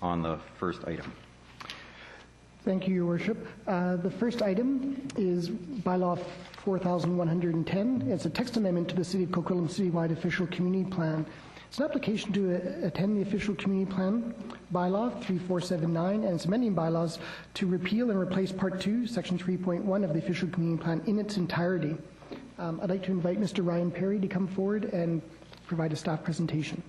on the first item. Thank you, Your Worship. The first item is Bylaw 4110. It's a text amendment to the City of Coquitlam Citywide Official Community Plan. It's an application to attend the Official Community Plan, Bylaw 3479, and it's amending bylaws to repeal and replace Part 2, Section 3.1 of the Official Community Plan in its entirety. I'd like to invite Mr. Ryan Perry to come forward and provide a staff presentation.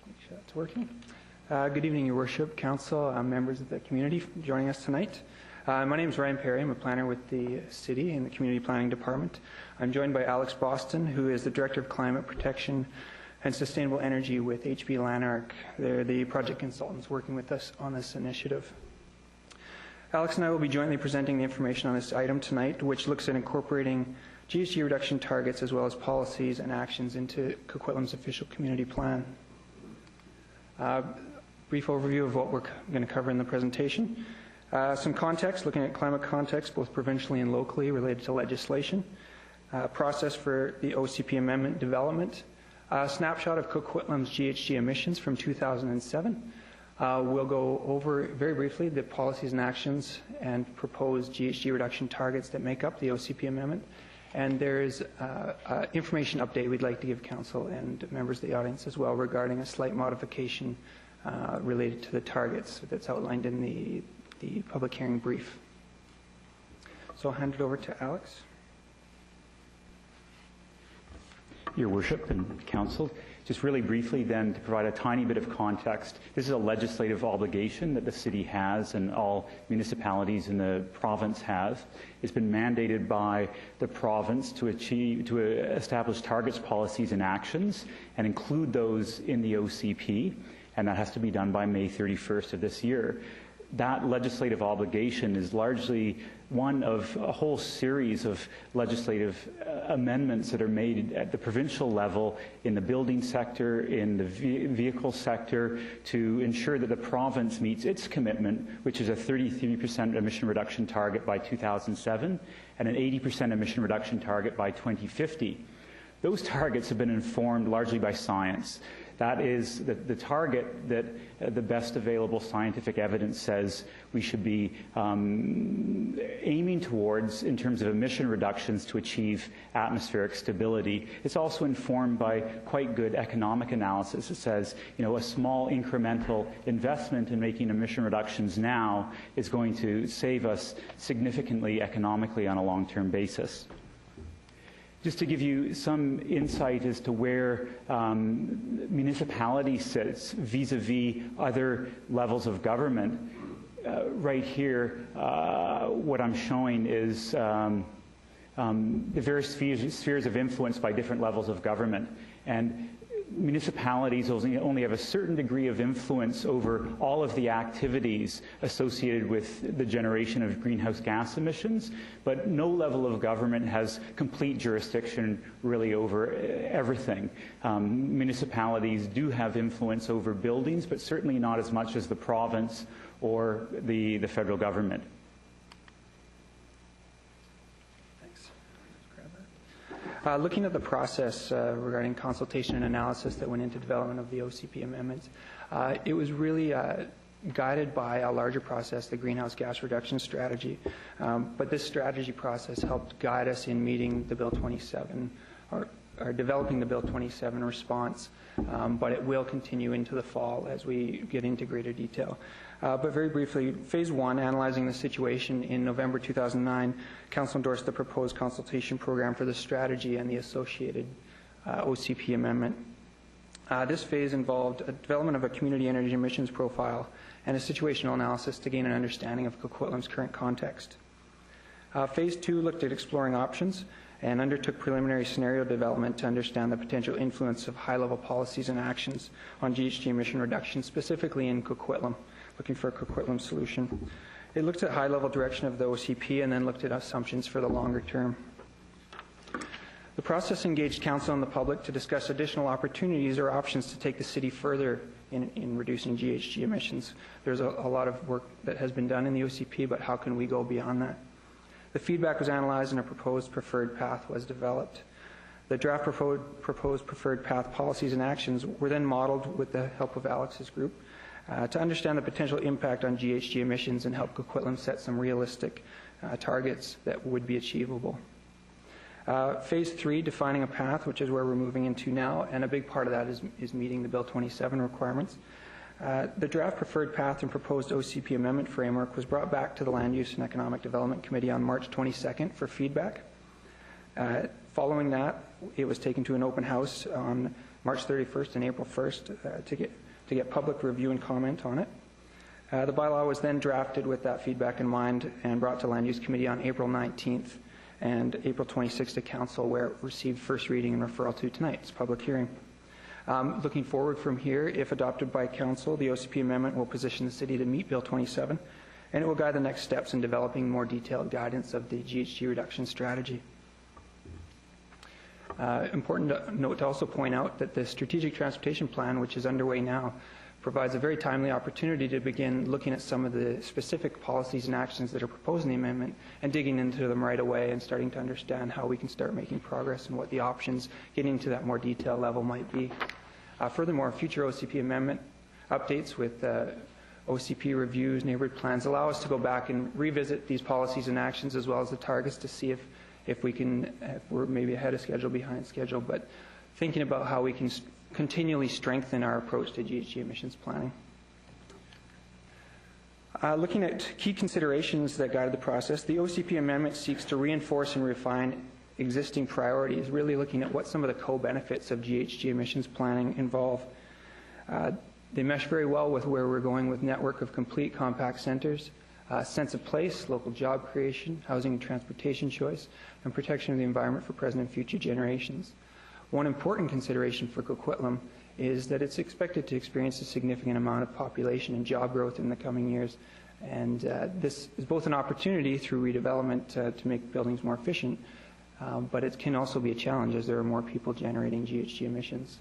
Make sure that's working. Good evening, Your Worship, Council, members of the community joining us tonight. My name is Ryan Perry. I'm a planner with the City in the Community Planning Department. I'm joined by Alex Boston, who is the Director of Climate Protection and Sustainable Energy with HB Lanark. They're the project consultants working with us on this initiative. Alex and I will be jointly presenting the information on this item tonight, which looks at incorporating GHG reduction targets as well as policies and actions into Coquitlam's official community plan. Brief overview of what we're going to cover in the presentation. Some context, looking at climate context, both provincially and locally related to legislation. Process for the OCP amendment development. A snapshot of Coquitlam's GHG emissions from 2007. We'll go over very briefly the policies and actions and proposed GHG reduction targets that make up the OCP amendment. And there's information update we'd like to give Council and members of the audience as well regarding a slight modification related to the targets that's outlined in the public hearing brief. So I'll hand it over to Alex. Your Worship and Council, just really briefly then to provide a tiny bit of context, this is a legislative obligation that the City has and all municipalities in the province have. It's been mandated by the province to establish targets, policies and actions and include those in the OCP, and that has to be done by May 31st of this year. That legislative obligation is largely one of a whole series of legislative amendments that are made at the provincial level in the building sector, in the vehicle sector, to ensure that the province meets its commitment, which is a 33% emission reduction target by 2007 and an 80% emission reduction target by 2050. Those targets have been informed largely by science. That is the target that the best available scientific evidence says we should be aiming towards in terms of emission reductions to achieve atmospheric stability. It's also informed by quite good economic analysis. It says, a small incremental investment in making emission reductions now is going to save us significantly economically on a long-term basis. Just to give you some insight as to where municipality sits vis-a-vis other levels of government, right here, what I'm showing is the various spheres of influence by different levels of government. And municipalities only have a certain degree of influence over all of the activities associated with the generation of greenhouse gas emissions, but no level of government has complete jurisdiction really over everything. Municipalities do have influence over buildings, but certainly not as much as the province or the federal government. Looking at the process regarding consultation and analysis that went into development of the OCP amendments, it was really guided by a larger process, the greenhouse gas reduction strategy. But this strategy process helped guide us in meeting the Bill 27, or developing the Bill 27 response. But it will continue into the fall as we get into greater detail. But very briefly, Phase 1, analyzing the situation, in November 2009, Council endorsed the proposed consultation program for the strategy and the associated OCP amendment. This phase involved a development of a community energy emissions profile and a situational analysis to gain an understanding of Coquitlam's current context. Phase 2 looked at exploring options and undertook preliminary scenario development to understand the potential influence of high-level policies and actions on GHG emission reduction, specifically in Coquitlam, looking for a Coquitlam solution. It looked at high-level direction of the OCP and then looked at assumptions for the longer term. The process engaged Council and the public to discuss additional opportunities or options to take the City further in reducing GHG emissions. There's a lot of work that has been done in the OCP, but how can we go beyond that? The feedback was analyzed and a proposed preferred path was developed. The draft proposed preferred path policies and actions were then modeled with the help of Alex's group to understand the potential impact on GHG emissions and help Coquitlam set some realistic targets that would be achievable. Phase 3, defining a path, which is where we're moving into now, and a big part of that is meeting the Bill 27 requirements. The draft preferred path and proposed OCP amendment framework was brought back to the Land Use and Economic Development Committee on March 22nd for feedback. Following that, it was taken to an open house on March 31st and April 1st to get public review and comment on it. The bylaw was then drafted with that feedback in mind and brought to Land Use Committee on April 19th and April 26th to Council, where it received first reading and referral to tonight's public hearing. Looking forward from here, if adopted by Council, the OCP amendment will position the City to meet Bill 27, and it will guide the next steps in developing more detailed guidance of the GHG reduction strategy. Important note to also point out that the Strategic Transportation Plan, which is underway now, provides a very timely opportunity to begin looking at some of the specific policies and actions that are proposed in the amendment and digging into them right away and starting to understand how we can start making progress and what the options getting to that more detailed level might be. Furthermore, future OCP amendment updates with OCP reviews, neighborhood plans allow us to go back and revisit these policies and actions as well as the targets to see if we're maybe ahead of schedule, behind schedule, but thinking about how we can continually strengthen our approach to GHG emissions planning. Looking at key considerations that guided the process, the OCP amendment seeks to reinforce and refine existing priorities, really looking at what some of the co-benefits of GHG emissions planning involve. They mesh very well with where we're going with network of complete compact centres, sense of place, local job creation, housing and transportation choice, and protection of the environment for present and future generations. One important consideration for Coquitlam is that it's expected to experience a significant amount of population and job growth in the coming years, and this is both an opportunity through redevelopment to make buildings more efficient, but it can also be a challenge as there are more people generating GHG emissions.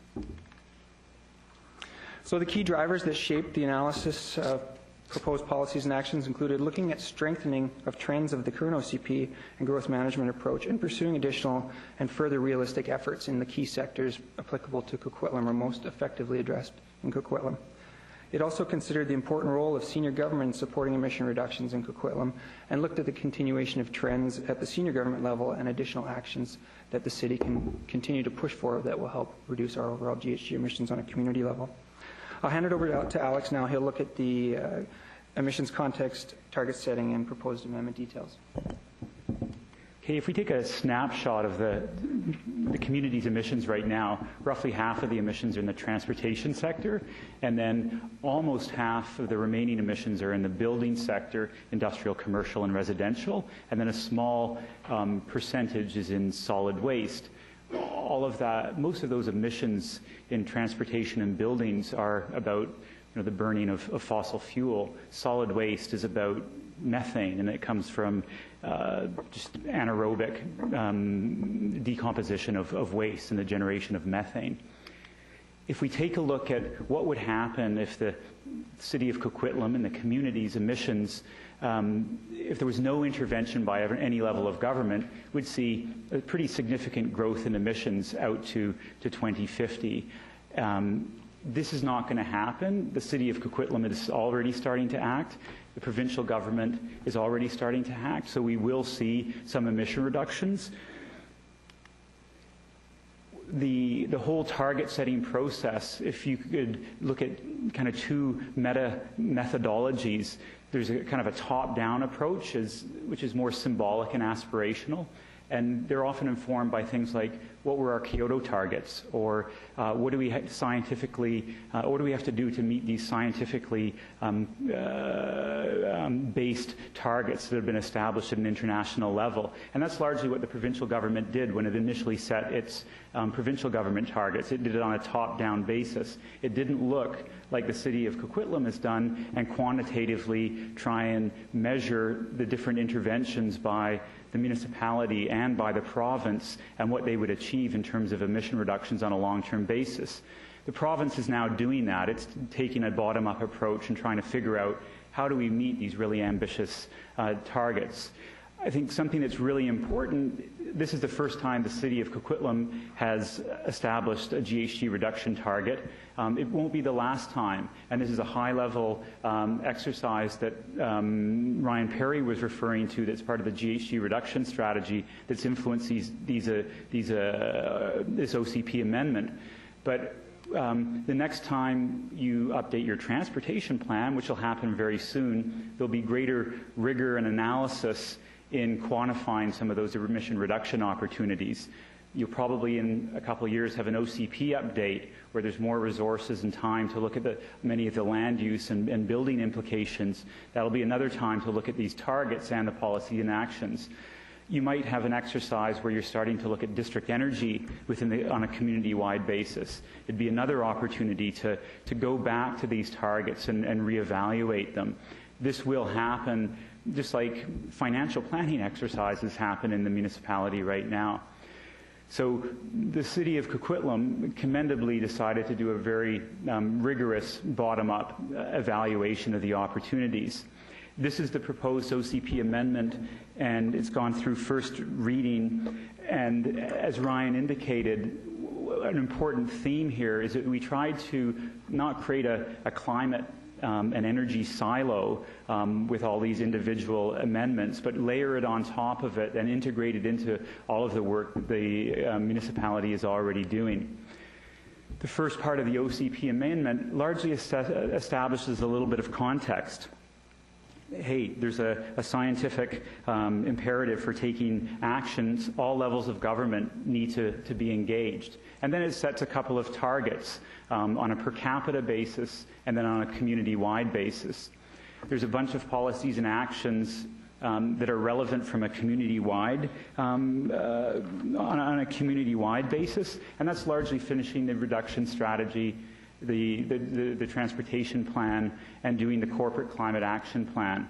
So the key drivers that shaped the analysis of proposed policies and actions included looking at strengthening of trends of the current OCP and growth management approach and pursuing additional and further realistic efforts in the key sectors applicable to Coquitlam or most effectively addressed in Coquitlam. It also considered the important role of senior government in supporting emission reductions in Coquitlam and looked at the continuation of trends at the senior government level and additional actions that the City can continue to push for that will help reduce our overall GHG emissions on a community level. I'll hand it over to Alex now. He'll look at the emissions context, target setting, and proposed amendment details. Okay, if we take a snapshot of the community's emissions right now, roughly half of the emissions are in the transportation sector, and then almost half of the remaining emissions are in the building sector, industrial, commercial, and residential, and then a small percentage is in solid waste. All of that, most of those emissions in transportation and buildings are about the burning of fossil fuel. Solid waste is about methane, and it comes from just anaerobic decomposition of waste and the generation of methane. If we take a look at what would happen if the City of Coquitlam and the community's emissions, if there was no intervention by any level of government, we'd see a pretty significant growth in emissions out to 2050. This is not going to happen. The City of Coquitlam is already starting to act. The provincial government is already starting to act, so we will see some emission reductions. The whole target setting process, if you could look at kind of two methodologies, there's a kind of a top-down approach, which is more symbolic and aspirational, and they're often informed by things like what were our Kyoto targets, or what do we scientifically, what do we have to do to meet these scientifically based targets that have been established at an international level. And that's largely what the provincial government did when it initially set its provincial government targets. It did it on a top-down basis. It didn't look like the City of Coquitlam has done and quantitatively try and measure the different interventions by the municipality and by the province and what they would achieve in terms of emission reductions on a long-term basis. The province is now doing that. It's taking a bottom-up approach and trying to figure out how do we meet these really ambitious targets. I think something that's really important, this is the first time the city of Coquitlam has established a GHG reduction target. It won't be the last time, and this is a high-level exercise that Ryan Perry was referring to that's part of the GHG reduction strategy that's influenced this OCP amendment. But the next time you update your transportation plan, which will happen very soon, there'll be greater rigor and analysis in quantifying some of those emission reduction opportunities. You'll probably in a couple of years have an OCP update where there's more resources and time to look at many of the land use and building implications. That'll be another time to look at these targets and the policy and actions. You might have an exercise where you're starting to look at district energy on a community-wide basis. It'd be another opportunity to go back to these targets and reevaluate them. This will happen just like financial planning exercises happen in the municipality right now. So the city of Coquitlam commendably decided to do a very rigorous bottom-up evaluation of the opportunities. This is the proposed OCP amendment, and it's gone through first reading. And as Ryan indicated, an important theme here is that we tried to not create a climate an energy silo with all these individual amendments, but layer it on top of it and integrate it into all of the work that the municipality is already doing. The first part of the OCP amendment largely establishes a little bit of context. Hey, there's a scientific imperative for taking actions. All levels of government need to be engaged. And then it sets a couple of targets on a per capita basis and then on a community-wide basis. There's a bunch of policies and actions that are relevant from a community-wide on a community-wide basis, and that's largely finishing the reduction strategy, the transportation plan, and doing the corporate climate action plan,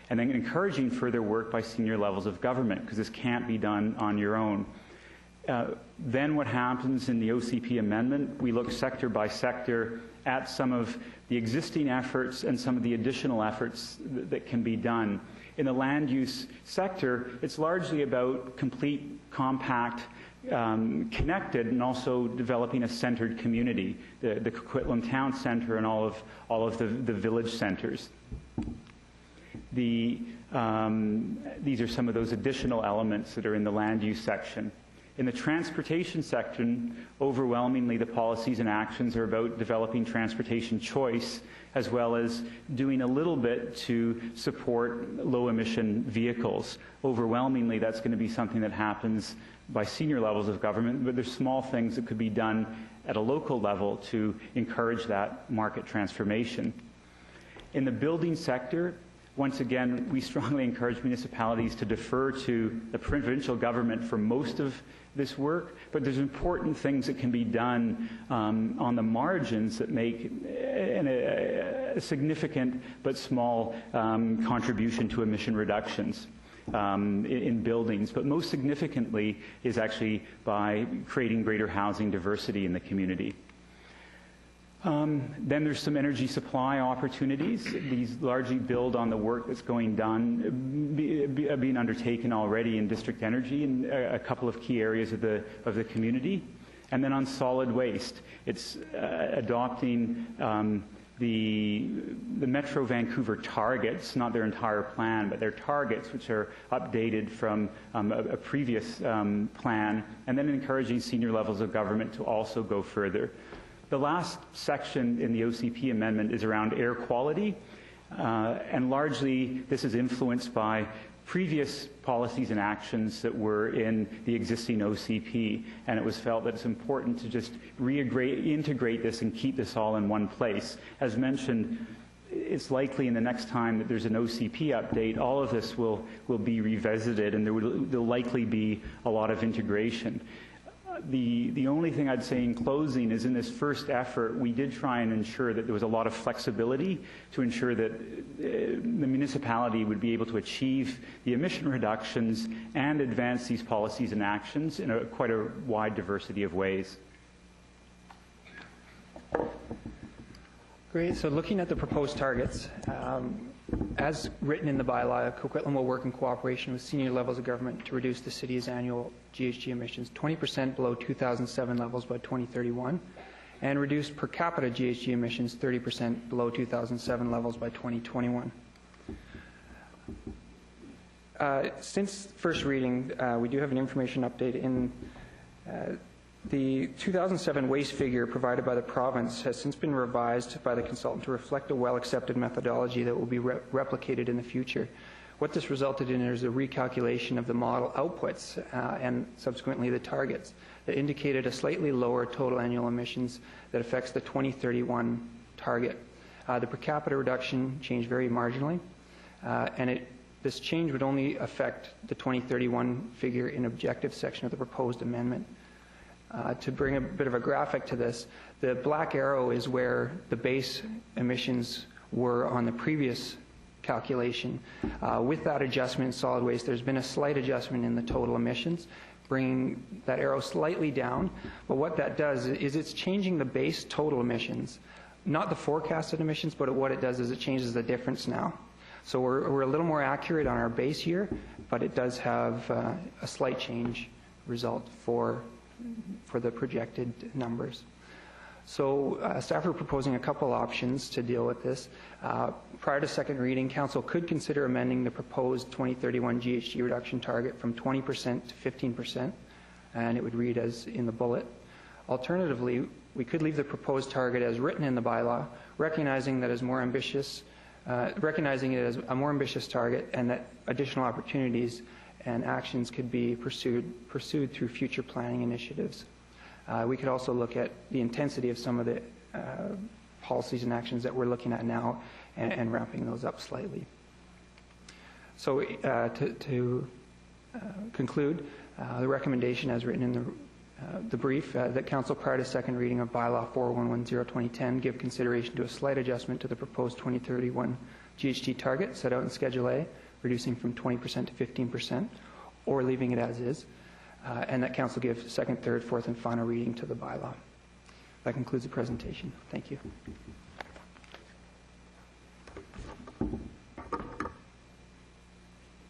and then encouraging further work by senior levels of government, because this can't be done on your own. Then what happens in the OCP amendment, we look sector by sector at some of the existing efforts and some of the additional efforts that can be done. In the land use sector, it's largely about complete, compact, connected, and also developing a centered community, the Coquitlam Town Centre and all of the village centres. These are some of those additional elements that are in the land use section. In the transportation section, overwhelmingly the policies and actions are about developing transportation choice, as well as doing a little bit to support low-emission vehicles. Overwhelmingly, that's going to be something that happens by senior levels of government, but there's small things that could be done at a local level to encourage that market transformation. In the building sector, once again, we strongly encourage municipalities to defer to the provincial government for most of this work, but there's important things that can be done on the margins that make a significant but small contribution to emission reductions in buildings. But most significantly is actually by creating greater housing diversity in the community. Then there's some energy supply opportunities. These largely build on the work that's being undertaken already in district energy in a couple of key areas of the community. And then on solid waste, it's adopting the Metro Vancouver targets, not their entire plan, but their targets, which are updated from a previous plan, and then encouraging senior levels of government to also go further. The last section in the OCP amendment is around air quality, and largely this is influenced by previous policies and actions that were in the existing OCP, and it was felt that it's important to just integrate this and keep this all in one place. As mentioned, it's likely in the next time that there's an OCP update, all of this will be revisited, and there'll likely be a lot of integration. The only thing I'd say in closing is in this first effort, we did try and ensure that there was a lot of flexibility to ensure that the municipality would be able to achieve the emission reductions and advance these policies and actions in quite a wide diversity of ways. Great. So looking at the proposed targets, As written in the bylaw, Coquitlam will work in cooperation with senior levels of government to reduce the city's annual GHG emissions 20% below 2007 levels by 2031, and reduce per capita GHG emissions 30% below 2007 levels by 2021. Since first reading, we do have an information update in the 2007 waste figure provided by the province has since been revised by the consultant to reflect a well-accepted methodology that will be replicated in the future. What this resulted in is a recalculation of the model outputs and subsequently the targets that indicated a slightly lower total annual emissions that affects the 2031 target. The per capita reduction changed very marginally, and this change would only affect the 2031 figure in objective section of the proposed amendment. To bring a bit of a graphic to this, the black arrow is where the base emissions were on the previous calculation. With that adjustment in solid waste, there's been a slight adjustment in the total emissions, bringing that arrow slightly down. But what that does is it's changing the base total emissions, not the forecasted emissions, but what it does is it changes the difference now. So we're a little more accurate on our base year, but it does have a slight change result for the projected numbers. So staff are proposing a couple options to deal with this. Prior to second reading, Council could consider amending the proposed 2031 GHG reduction target from 20% to 15%, and it would read as in the bullet. Alternatively, we could leave the proposed target as written in the bylaw, recognizing it as a more ambitious target and that additional opportunities and actions could be pursued through future planning initiatives. We could also look at the intensity of some of the policies and actions that we're looking at now and ramping those up slightly. So to conclude, the recommendation as written in the brief that Council prior to second reading of Bylaw 4110-2010 give consideration to a slight adjustment to the proposed 2031 GHG target set out in Schedule A, reducing from 20% to 15%, or leaving it as is, and that Council give second, third, fourth, and final reading to the bylaw. That concludes the presentation. Thank you.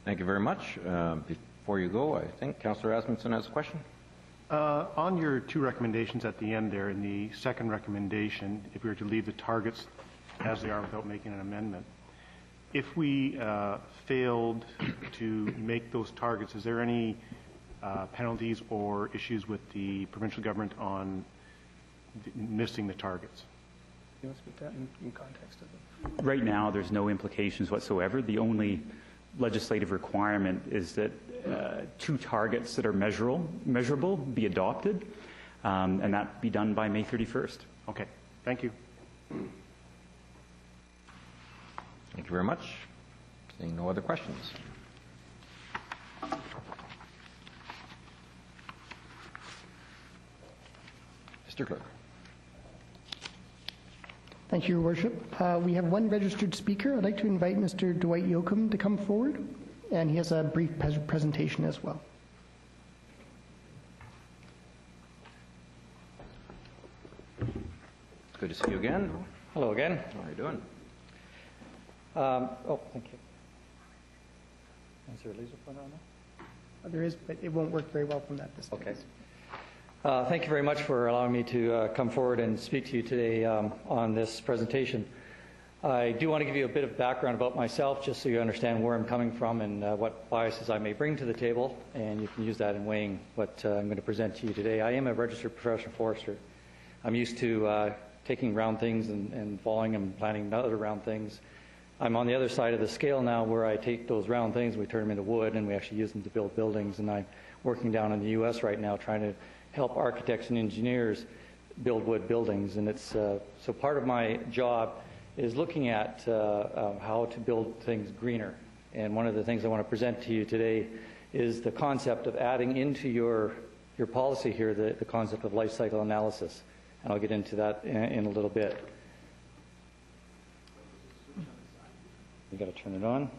Thank you very much. Before you go, I think Councillor Asmundson has a question. On your two recommendations at the end there, in the second recommendation, if we were to leave the targets as they are without making an amendment, if we failed to make those targets, is there any penalties or issues with the provincial government on missing the targets? You want to speak to that in context of it? Right now, there's no implications whatsoever. The only legislative requirement is that two targets that are measurable be adopted, and that be done by May 31st. Okay. Thank you. Thank you very much. Seeing no other questions. Mr. Clerk. Thank you, Your Worship. We have one registered speaker. I'd like to invite Mr. Dwight Yoakum to come forward, and he has a brief presentation as well. Good to see you again. Hello again. How are you doing? Thank you. Is there a laser pointer on that? There is, but it won't work very well from that distance. Okay. Thank you very much for allowing me to come forward and speak to you today on this presentation. I do want to give you a bit of background about myself, just so you understand where I'm coming from and what biases I may bring to the table, and you can use that in weighing what I'm going to present to you today. I am a registered professional forester. I'm used to taking round things and following and planting other round things. I'm on the other side of the scale now, where I take those round things, we turn them into wood, and we actually use them to build buildings. And I'm working down in the U.S. right now trying to help architects and engineers build wood buildings. And it's so part of my job is looking at how to build things greener. And one of the things I want to present to you today is the concept of adding into your policy here the concept of life cycle analysis. And I'll get into that in a little bit. You got to turn it on.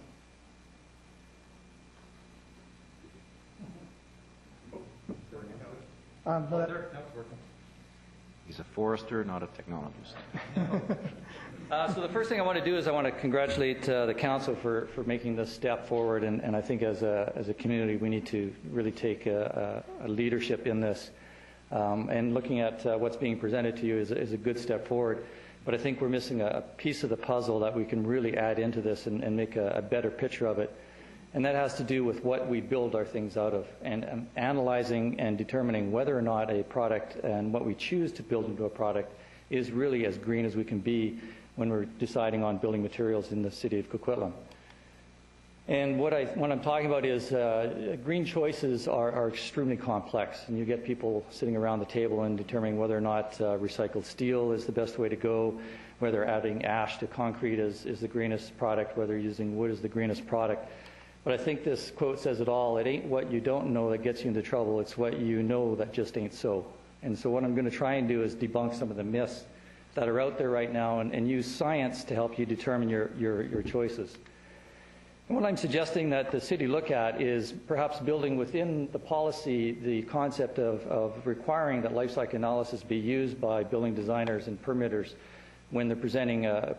He's a forester, not a technologist. So the first thing I want to do is I want to congratulate the council for making this step forward, and I think as a community we need to really take a leadership in this. And looking at what's being presented to you is a good step forward. But I think we're missing a piece of the puzzle that we can really add into this and make a better picture of it. And that has to do with what we build our things out of, and analyzing and determining whether or not a product and what we choose to build into a product is really as green as we can be when we're deciding on building materials in the city of Coquitlam. And what I'm talking about is green choices are extremely complex, and you get people sitting around the table and determining whether or not recycled steel is the best way to go, whether adding ash to concrete is the greenest product, whether using wood is the greenest product. But I think this quote says it all. It ain't what you don't know that gets you into trouble. It's what you know that just ain't so. And so what I'm going to try and do is debunk some of the myths that are out there right now and use science to help you determine your choices. And what I'm suggesting that the city look at is perhaps building within the policy the concept of requiring that life cycle analysis be used by building designers and permitters when they're presenting a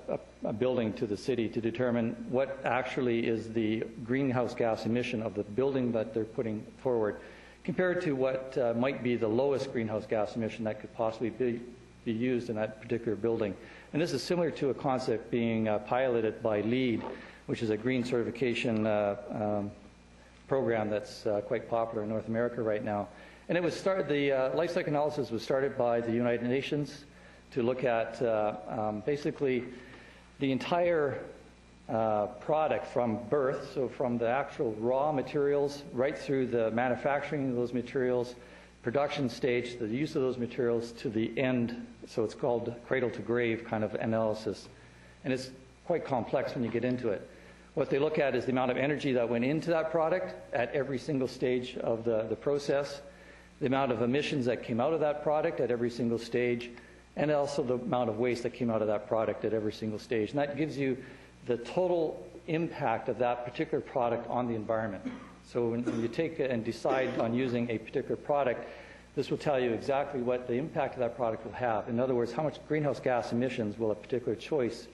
building to the city to determine what actually is the greenhouse gas emission of the building that they're putting forward compared to what might be the lowest greenhouse gas emission that could possibly be used in that particular building. And this is similar to a concept being piloted by LEED, which is a green certification program that's quite popular in North America right now. And it was started, the life cycle analysis was started by the United Nations to look at basically the entire product from birth, so from the actual raw materials right through the manufacturing of those materials, production stage, the use of those materials to the end, so it's called cradle to grave kind of analysis. And it's quite complex when you get into it. What they look at is the amount of energy that went into that product at every single stage of the process, the amount of emissions that came out of that product at every single stage, and also the amount of waste that came out of that product at every single stage. And that gives you the total impact of that particular product on the environment. So when you take and decide on using a particular product, this will tell you exactly what the impact of that product will have. In other words, how much greenhouse gas emissions will a particular choice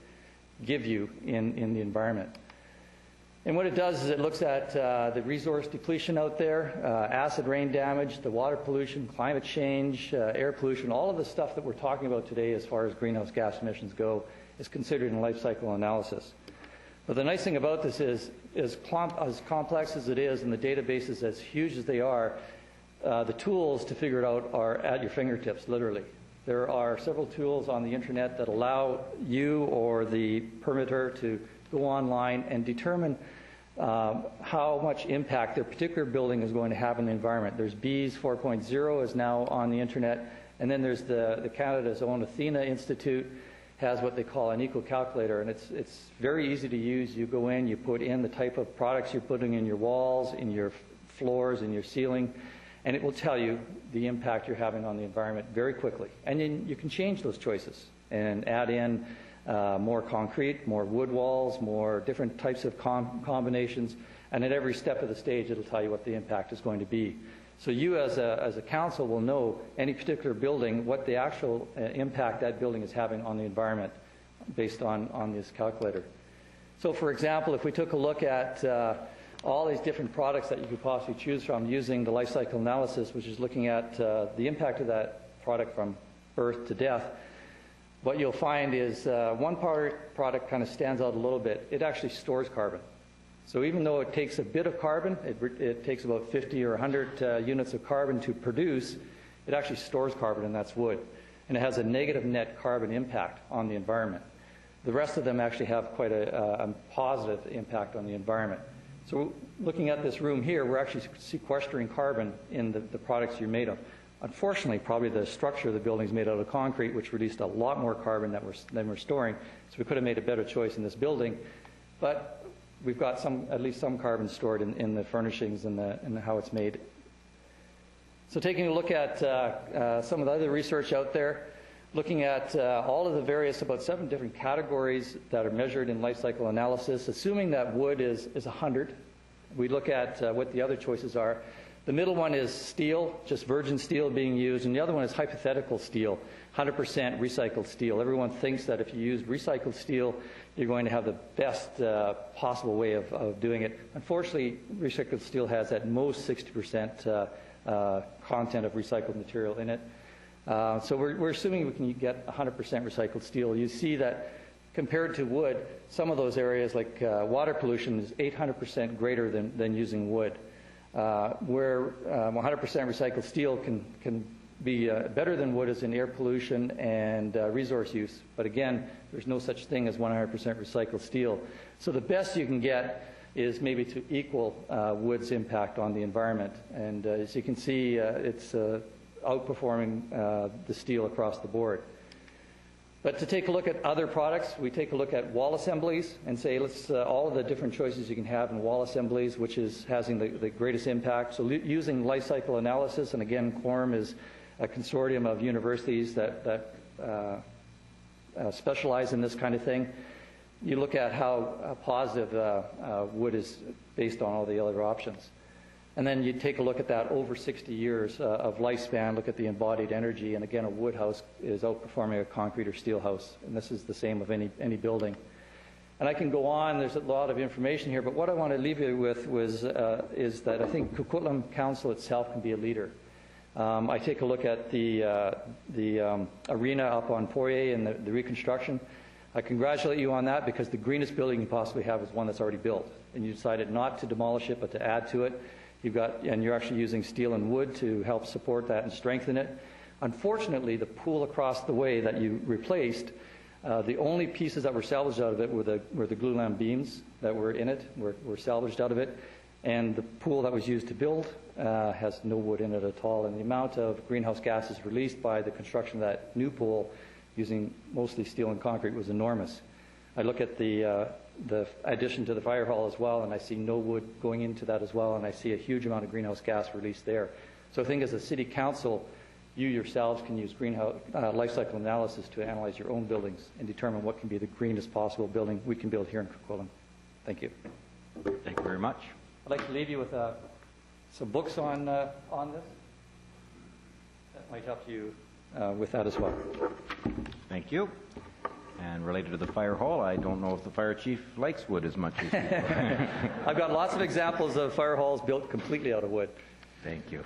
give you in the environment. And what it does is it looks at the resource depletion out there, acid rain damage, the water pollution, climate change, air pollution, all of the stuff that we're talking about today as far as greenhouse gas emissions go is considered in life cycle analysis. But the nice thing about this is, as complex as it is and the databases as huge as they are, the tools to figure it out are at your fingertips, literally. There are several tools on the internet that allow you or the permitter to go online and determine how much impact their particular building is going to have in the environment. There's Bees 4.0 is now on the internet, and then there's the Canada's own Athena Institute has what they call an eco-calculator, and it's very easy to use. You go in, you put in the type of products you're putting in your walls, in your floors, in your ceiling, and it will tell you the impact you're having on the environment very quickly. And then you can change those choices and add in more concrete, more wood walls, more different types of combinations, and at every step of the stage it'll tell you what the impact is going to be. So you as a council will know any particular building, what the actual impact that building is having on the environment based on this calculator. So for example, if we took a look at all these different products that you could possibly choose from using the life cycle analysis, which is looking at the impact of that product from birth to death, what you'll find is one product kind of stands out a little bit. It actually stores carbon. So even though it takes a bit of carbon, it takes about 50 or 100 units of carbon to produce, it actually stores carbon, and that's wood. And it has a negative net carbon impact on the environment. The rest of them actually have quite a positive impact on the environment. So looking at this room here, we're actually sequestering carbon in the products you're made of. Unfortunately, probably the structure of the building is made out of concrete, which released a lot more carbon than we're storing. So we could have made a better choice in this building. But we've got at least some carbon stored in the furnishings and how it's made. So taking a look at some of the other research out there, looking at all of the various, about 7 different categories that are measured in life cycle analysis, assuming that wood is 100, we look at what the other choices are. The middle one is steel, just virgin steel being used, and the other one is hypothetical steel, 100% recycled steel. Everyone thinks that if you use recycled steel, you're going to have the best possible way of doing it. Unfortunately, recycled steel has at most 60% content of recycled material in it. So we're assuming we can get 100% recycled steel. You see that compared to wood, some of those areas like water pollution is 800% greater than using wood. Where 100% recycled steel can be better than wood is in air pollution and resource use. But again, there's no such thing as 100% recycled steel. So the best you can get is maybe to equal wood's impact on the environment. And as you can see, it's outperforming the steel across the board. But to take a look at other products, we take a look at wall assemblies and say, let's all of the different choices you can have in wall assemblies, which is having the greatest impact. So using life cycle analysis, and again, Quorum is a consortium of universities that specialize in this kind of thing. You look at how positive wood is based on all the other options. And then you take a look at that over 60 years of lifespan, look at the embodied energy, and again, a wood house is outperforming a concrete or steel house, and this is the same of any building. And I can go on, there's a lot of information here, but what I want to leave you with is that I think Coquitlam Council itself can be a leader. I take a look at the arena up on Poirier and the reconstruction. I congratulate you on that because the greenest building you can possibly have is one that's already built, and you decided not to demolish it but to add to it. And you're actually using steel and wood to help support that and strengthen it. Unfortunately, the pool across the way that you replaced, the only pieces that were salvaged out of it were the glulam beams that were in it, were salvaged out of it. And the pool that was used to build has no wood in it at all. And the amount of greenhouse gases released by the construction of that new pool using mostly steel and concrete was enormous. I look at the addition to the fire hall as well, and I see no wood going into that as well, and I see a huge amount of greenhouse gas released there. So I think as a city council, you yourselves can use greenhouse life cycle analysis to analyze your own buildings and determine what can be the greenest possible building we can build here in Coquitlam. Thank you. Thank you very much. I'd like to leave you with some books on this. That might help you with that as well. Thank you. And related to the fire hall, I don't know if the fire chief likes wood as much as you do. I've got lots of examples of fire halls built completely out of wood. Thank you.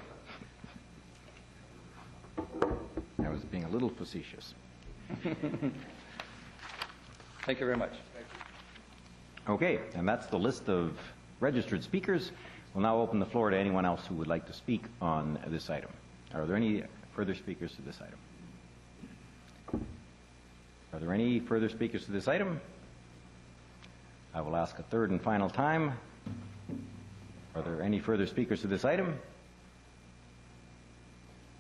I was being a little facetious. Thank you very much. Okay, and that's the list of registered speakers. We'll now open the floor to anyone else who would like to speak on this item. Are there any further speakers to this item? Are there any further speakers to this item? I will ask a third and final time. Are there any further speakers to this item?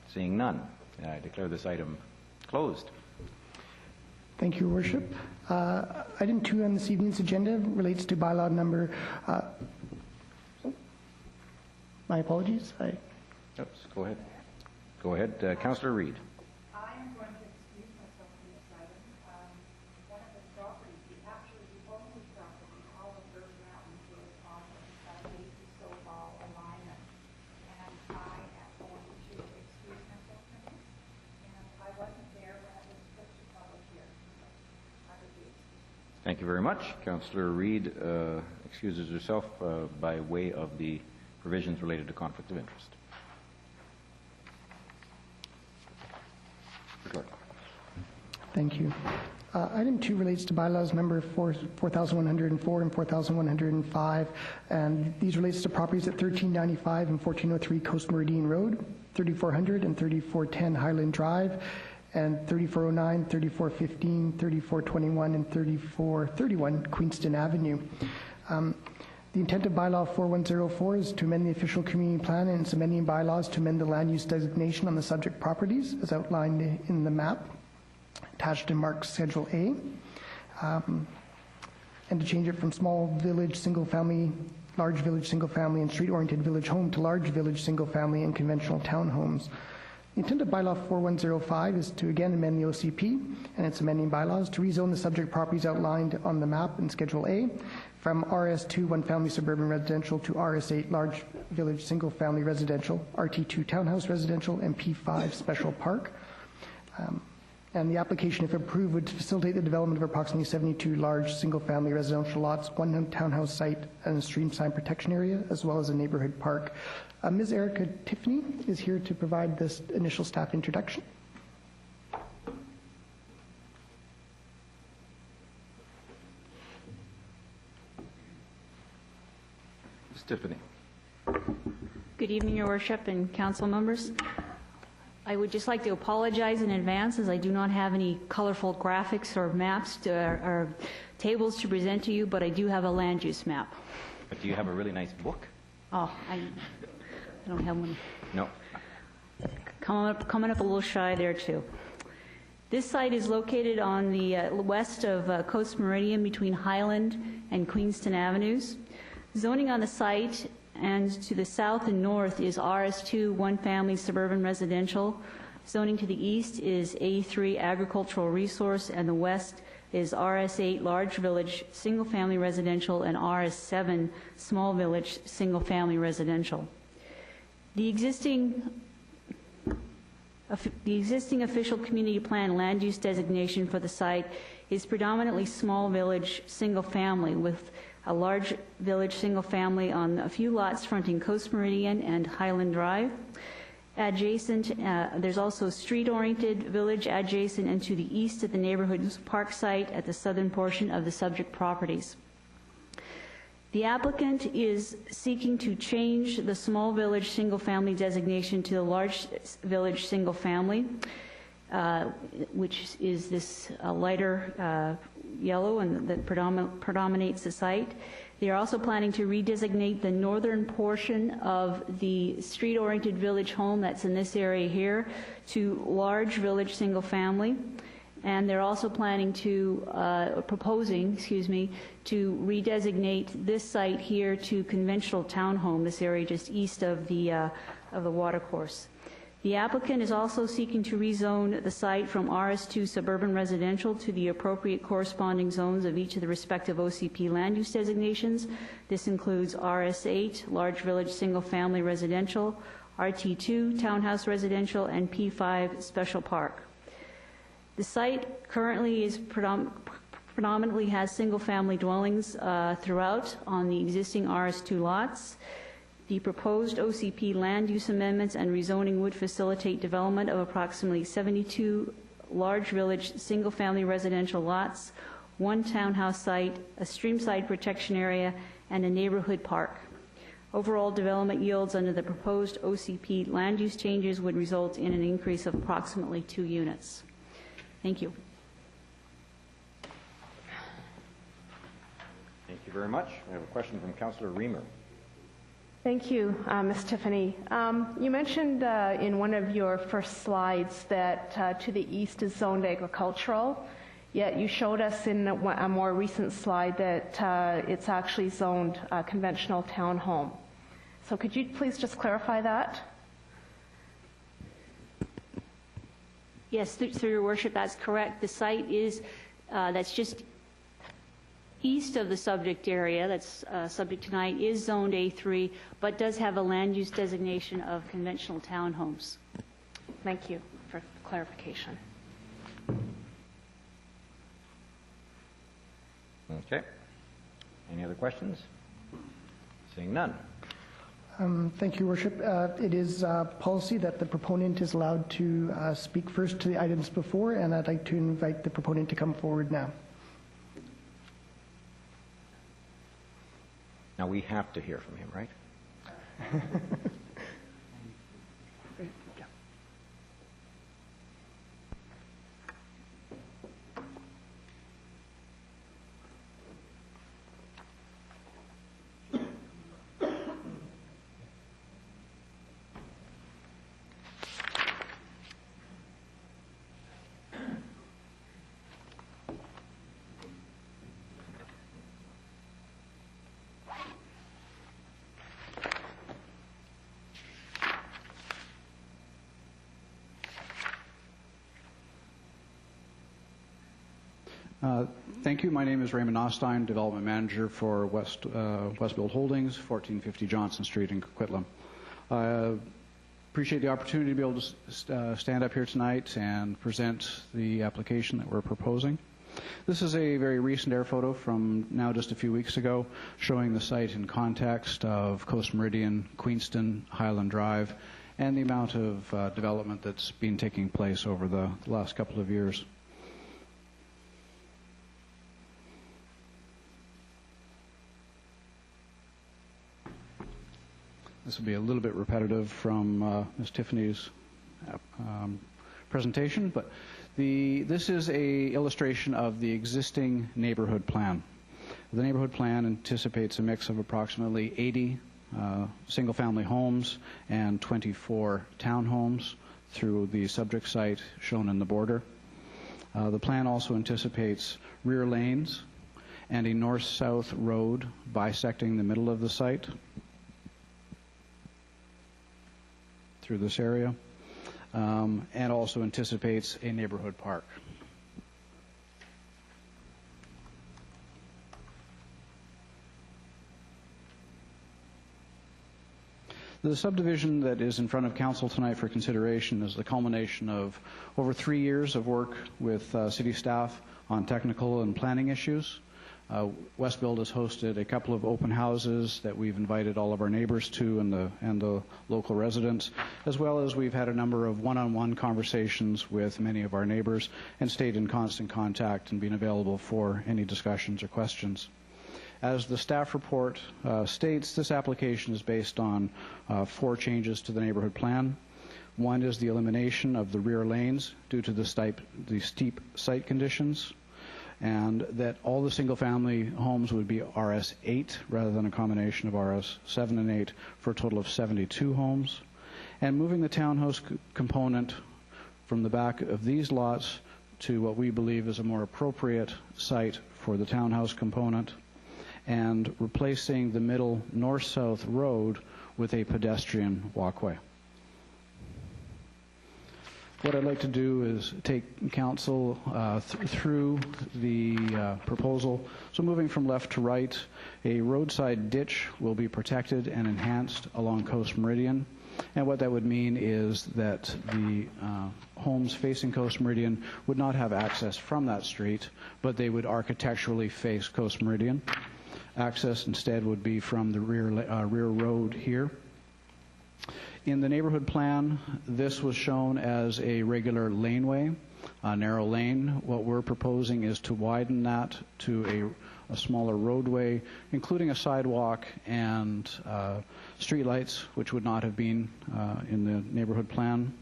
Seeing none, I declare this item closed. Thank you, Your Worship. Item 2 on this evening's agenda relates to bylaw number... my apologies. Oops, go ahead. Go ahead, Councillor Reid. I am going to excuse myself from this item. One of the properties, actually the only property, all of Bylw Mountains is on the Macy Soball alignment. And I am going to excuse myself from this. And I wasn't there when it was put to public hearing. I would be excused. Thank you very much. Councillor Reid excuses herself by way of the provisions related to conflict of interest. Thank you. Item 2 relates to bylaws number 4104 and 4105, and these relates to properties at 1395 and 1403 Coast Meridian Road, 3400 and 3410 Highland Drive, and 3409, 3415, 3421, and 3431 Queenston Avenue. The intent of bylaw 4104 is to amend the official community plan and its amending bylaws to amend the land use designation on the subject properties as outlined in the map attached in marked Schedule A, and to change it from small village single family, large village single family, and street oriented village home to large village single family and conventional townhomes. The intent of bylaw 4105 is to again amend the OCP and its amending bylaws to rezone the subject properties outlined on the map in Schedule A from RS2 one-family suburban residential to RS8 large village single-family residential, RT2 townhouse residential, and P5 special park. And the application, if approved, would facilitate the development of approximately 72 large single-family residential lots, one townhouse site, and a streamside protection area, as well as a neighborhood park. Ms. Erica Tiffany is here to provide this initial staff introduction. Ms. Tiffany. Good evening, Your Worship and council members. I would just like to apologize in advance as I do not have any colorful graphics or maps or tables to present to you, but I do have a land use map. But do you have a really nice book? Oh, I don't have one. No. Coming up a little shy there too. This site is located on the west of Coast Meridian between Highland and Queenston Avenues. Zoning on the site and to the south and north is RS2 one-family suburban residential. Zoning to the east is A3 agricultural resource, and the west is RS8 large village single-family residential and RS7 small village single-family residential. The existing official community plan land use designation for the site is predominantly small village single-family, with a large village single-family on a few lots fronting Coast Meridian and Highland Drive. Adjacent, there's also street-oriented village adjacent and to the east at the neighborhood park site at the southern portion of the subject properties. The applicant is seeking to change the small village single-family designation to the large village single-family, which is this lighter yellow and that predominates the site. They are also planning to redesignate the northern portion of the street-oriented village home that's in this area here to large village single-family. And they're also planning to, proposing to redesignate this site here to conventional townhome, this area just east of the watercourse. The applicant is also seeking to rezone the site from RS2 suburban residential to the appropriate corresponding zones of each of the respective OCP land use designations. This includes RS8, large village single-family residential, RT2, townhouse residential, and P5, special park. The site currently is predominantly has single-family dwellings throughout on the existing RS2 lots. The proposed OCP land use amendments and rezoning would facilitate development of approximately 72 large village single-family residential lots, one townhouse site, a streamside protection area, and a neighborhood park. Overall development yields under the proposed OCP land use changes would result in an increase of approximately 2 units. Thank you. Thank you very much. We have a question from Councillor Reamer. Thank you, Ms. Tiffany. You mentioned in one of your first slides that to the east is zoned agricultural, yet you showed us in a more recent slide that it's actually zoned conventional townhome. So could you please just clarify that? Yes, through your worship, that's correct. The site is, that's just east of the subject area, that's subject tonight, is zoned A3, but does have a land use designation of conventional townhomes. Thank you for clarification. Okay. Any other questions? Seeing none. Thank you, Worship. It is policy that the proponent is allowed to speak first to the items before, and I'd like to invite the proponent to come forward now. Now we have to hear from him, right? Thank you. My name is Raymond Ostein, Development Manager for Westbuild Holdings, 1450 Johnson Street in Coquitlam. Appreciate the opportunity to be able to stand up here tonight and present the application that we're proposing. This is a very recent air photo from now just a few weeks ago, showing the site in context of Coast Meridian, Queenston, Highland Drive, and the amount of development that's been taking place over the last couple of years. This will be a little bit repetitive from Ms. Tiffany's presentation, but this is an illustration of the existing neighborhood plan. The neighborhood plan anticipates a mix of approximately 80 single-family homes and 24 townhomes through the subject site shown in the border. The plan also anticipates rear lanes and a north-south road bisecting the middle of the site through this area, and also anticipates a neighborhood park. The subdivision that is in front of Council tonight for consideration is the culmination of over 3 years of work with city staff on technical and planning issues. Westbuild has hosted a couple of open houses that we've invited all of our neighbors to and the local residents, as well as we've had a number of one-on-one conversations with many of our neighbors and stayed in constant contact and been available for any discussions or questions. As the staff report states, this application is based on 4 changes to the neighborhood plan. One is the elimination of the rear lanes due to the steep site conditions, and that all the single-family homes would be RS8 rather than a combination of RS7 and 8 for a total of 72 homes. And moving the townhouse component from the back of these lots to what we believe is a more appropriate site for the townhouse component, and replacing the middle north-south road with a pedestrian walkway. What I'd like to do is take Council through the proposal. So moving from left to right, a roadside ditch will be protected and enhanced along Coast Meridian. And what that would mean is that the homes facing Coast Meridian would not have access from that street, but they would architecturally face Coast Meridian. Access instead would be from the rear road here. In the neighborhood plan, this was shown as a regular laneway, a narrow lane. What we're proposing is to widen that to a smaller roadway, including a sidewalk and streetlights, which would not have been in the neighborhood plan.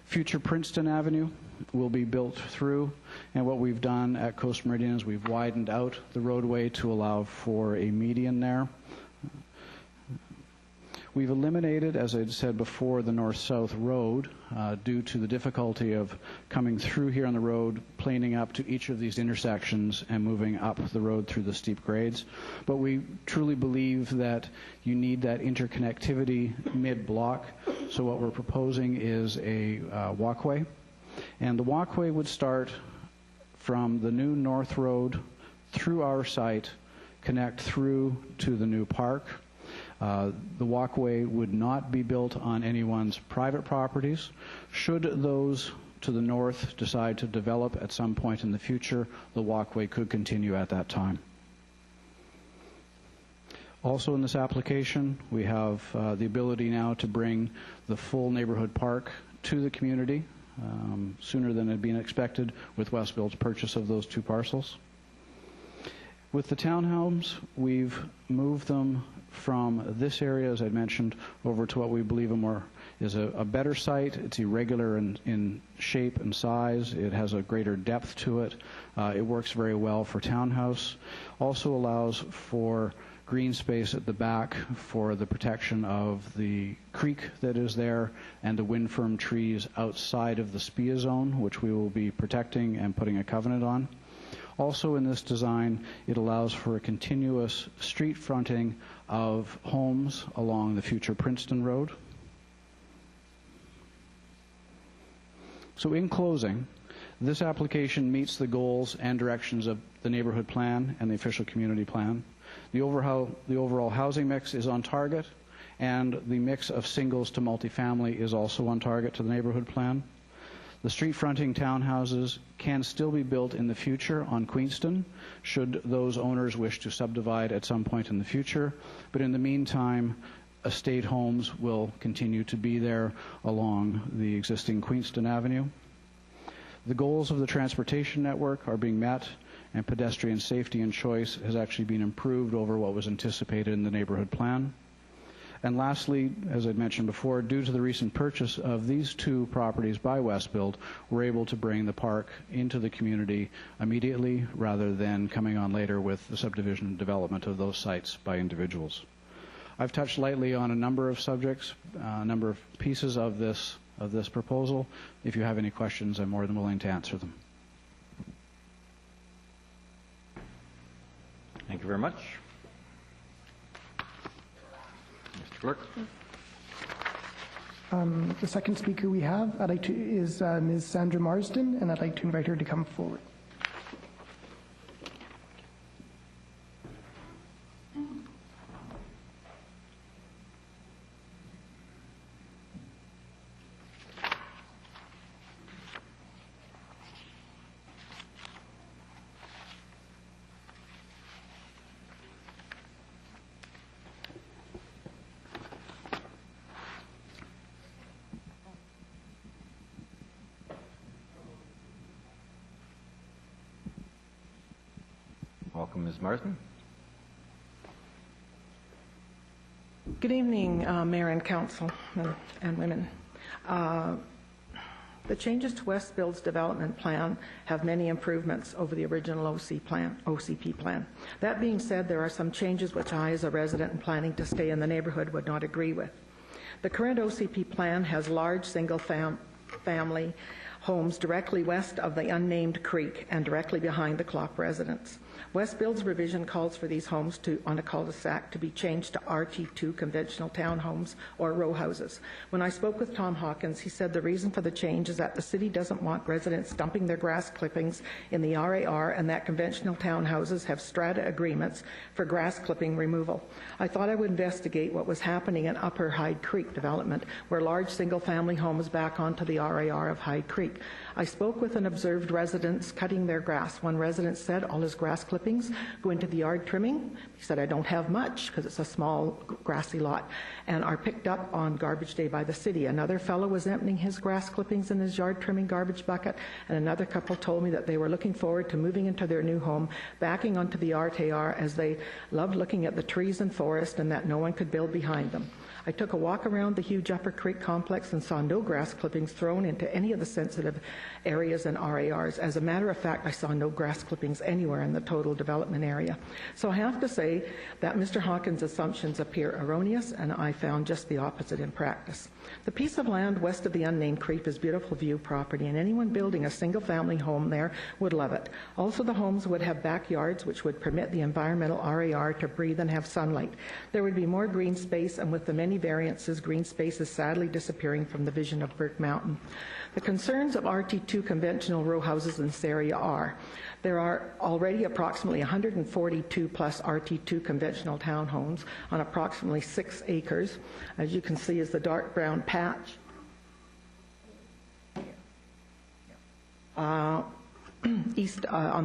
Future Princeton Avenue will be built through, and what we've done at Coast Meridian is we've widened out the roadway to allow for a median there. We've eliminated, as I said before, the north-south road due to the difficulty of coming through here on the road, planing up to each of these intersections and moving up the road through the steep grades. But we truly believe that you need that interconnectivity mid-block. So what we're proposing is a walkway. And the walkway would start from the new North Road through our site, connect through to the new park. The walkway would not be built on anyone's private properties. Should those to the north decide to develop at some point in the future, the walkway could continue at that time. Also in this application, we have the ability now to bring the full neighborhood park to the community sooner than had been expected with Westbuild's purchase of those 2 parcels. With the townhomes, we've moved them from this area, as I mentioned, over to what we believe is a better site. It's irregular in shape and size. It has a greater depth to it. It works very well for townhouse. Also allows for green space at the back for the protection of the creek that is there and the wind firm trees outside of the SPIA zone, which we will be protecting and putting a covenant on. Also in this design, it allows for a continuous street fronting of homes along the future Princeton Road. So in closing, This application meets the goals and directions of the neighborhood plan and the official community plan. The overall housing mix is on target, and the mix of singles to multifamily is also on target to the neighborhood plan. The street fronting townhouses can still be built in the future on Queenston, should those owners wish to subdivide at some point in the future. But in the meantime, estate homes will continue to be there along the existing Queenston Avenue. The goals of the transportation network are being met, and pedestrian safety and choice has actually been improved over what was anticipated in the neighborhood plan. And lastly, as I mentioned before, due to the recent purchase of these two properties by Westbuild, we're able to bring the park into the community immediately rather than coming on later with the subdivision and development of those sites by individuals. I've touched lightly on a number of subjects, a number of pieces of this proposal. If you have any questions, I'm more than willing to answer them. Thank you very much. Mr. Clerk. The second speaker we have is Ms. Sandra Marsden, and I'd like to invite her to come forward. Welcome, Ms. Marsden. Good evening, Mayor and Council and women. The changes to Westbuild's development plan have many improvements over the original OCP plan. That being said, there are some changes which I, as a resident and planning to stay in the neighborhood, would not agree with. The current OCP plan has large single-family homes directly west of the unnamed creek and directly behind the Klopp residence. Westbuild's revision calls for these homes on a cul-de-sac to be changed to RT2 conventional townhomes or row houses. When I spoke with Tom Hawkins, he said the reason for the change is that the city doesn't want residents dumping their grass clippings in the RAR, and that conventional townhouses have strata agreements for grass clipping removal. I thought I would investigate what was happening in Upper Hyde Creek development, where large single-family homes back onto the RAR of Hyde Creek. I spoke with and observed residents cutting their grass. One resident said all his grass clippings go into the yard trimming. He said, I don't have much because it's a small grassy lot, and are picked up on garbage day by the city. Another fellow was emptying his grass clippings in his yard trimming garbage bucket, and another couple told me that they were looking forward to moving into their new home, backing onto the RTR as they loved looking at the trees and forest and that no one could build behind them. I took a walk around the huge Upper Creek complex and saw no grass clippings thrown into any of the sensitive areas and RARs. As a matter of fact, I saw no grass clippings anywhere in the total development area. So I have to say that Mr. Hawkins' assumptions appear erroneous, and I found just the opposite in practice. The piece of land west of the unnamed creek is beautiful view property, and anyone building a single-family home there would love it. Also, the homes would have backyards which would permit the environmental RAR to breathe and have sunlight. There would be more green space, and with the many variances, green space is sadly disappearing from the vision of Burke Mountain. The concerns of RT2 conventional row houses in this area are: there are already approximately 142 plus RT2 conventional townhomes on approximately 6 acres. As you can see is the dark brown patch. On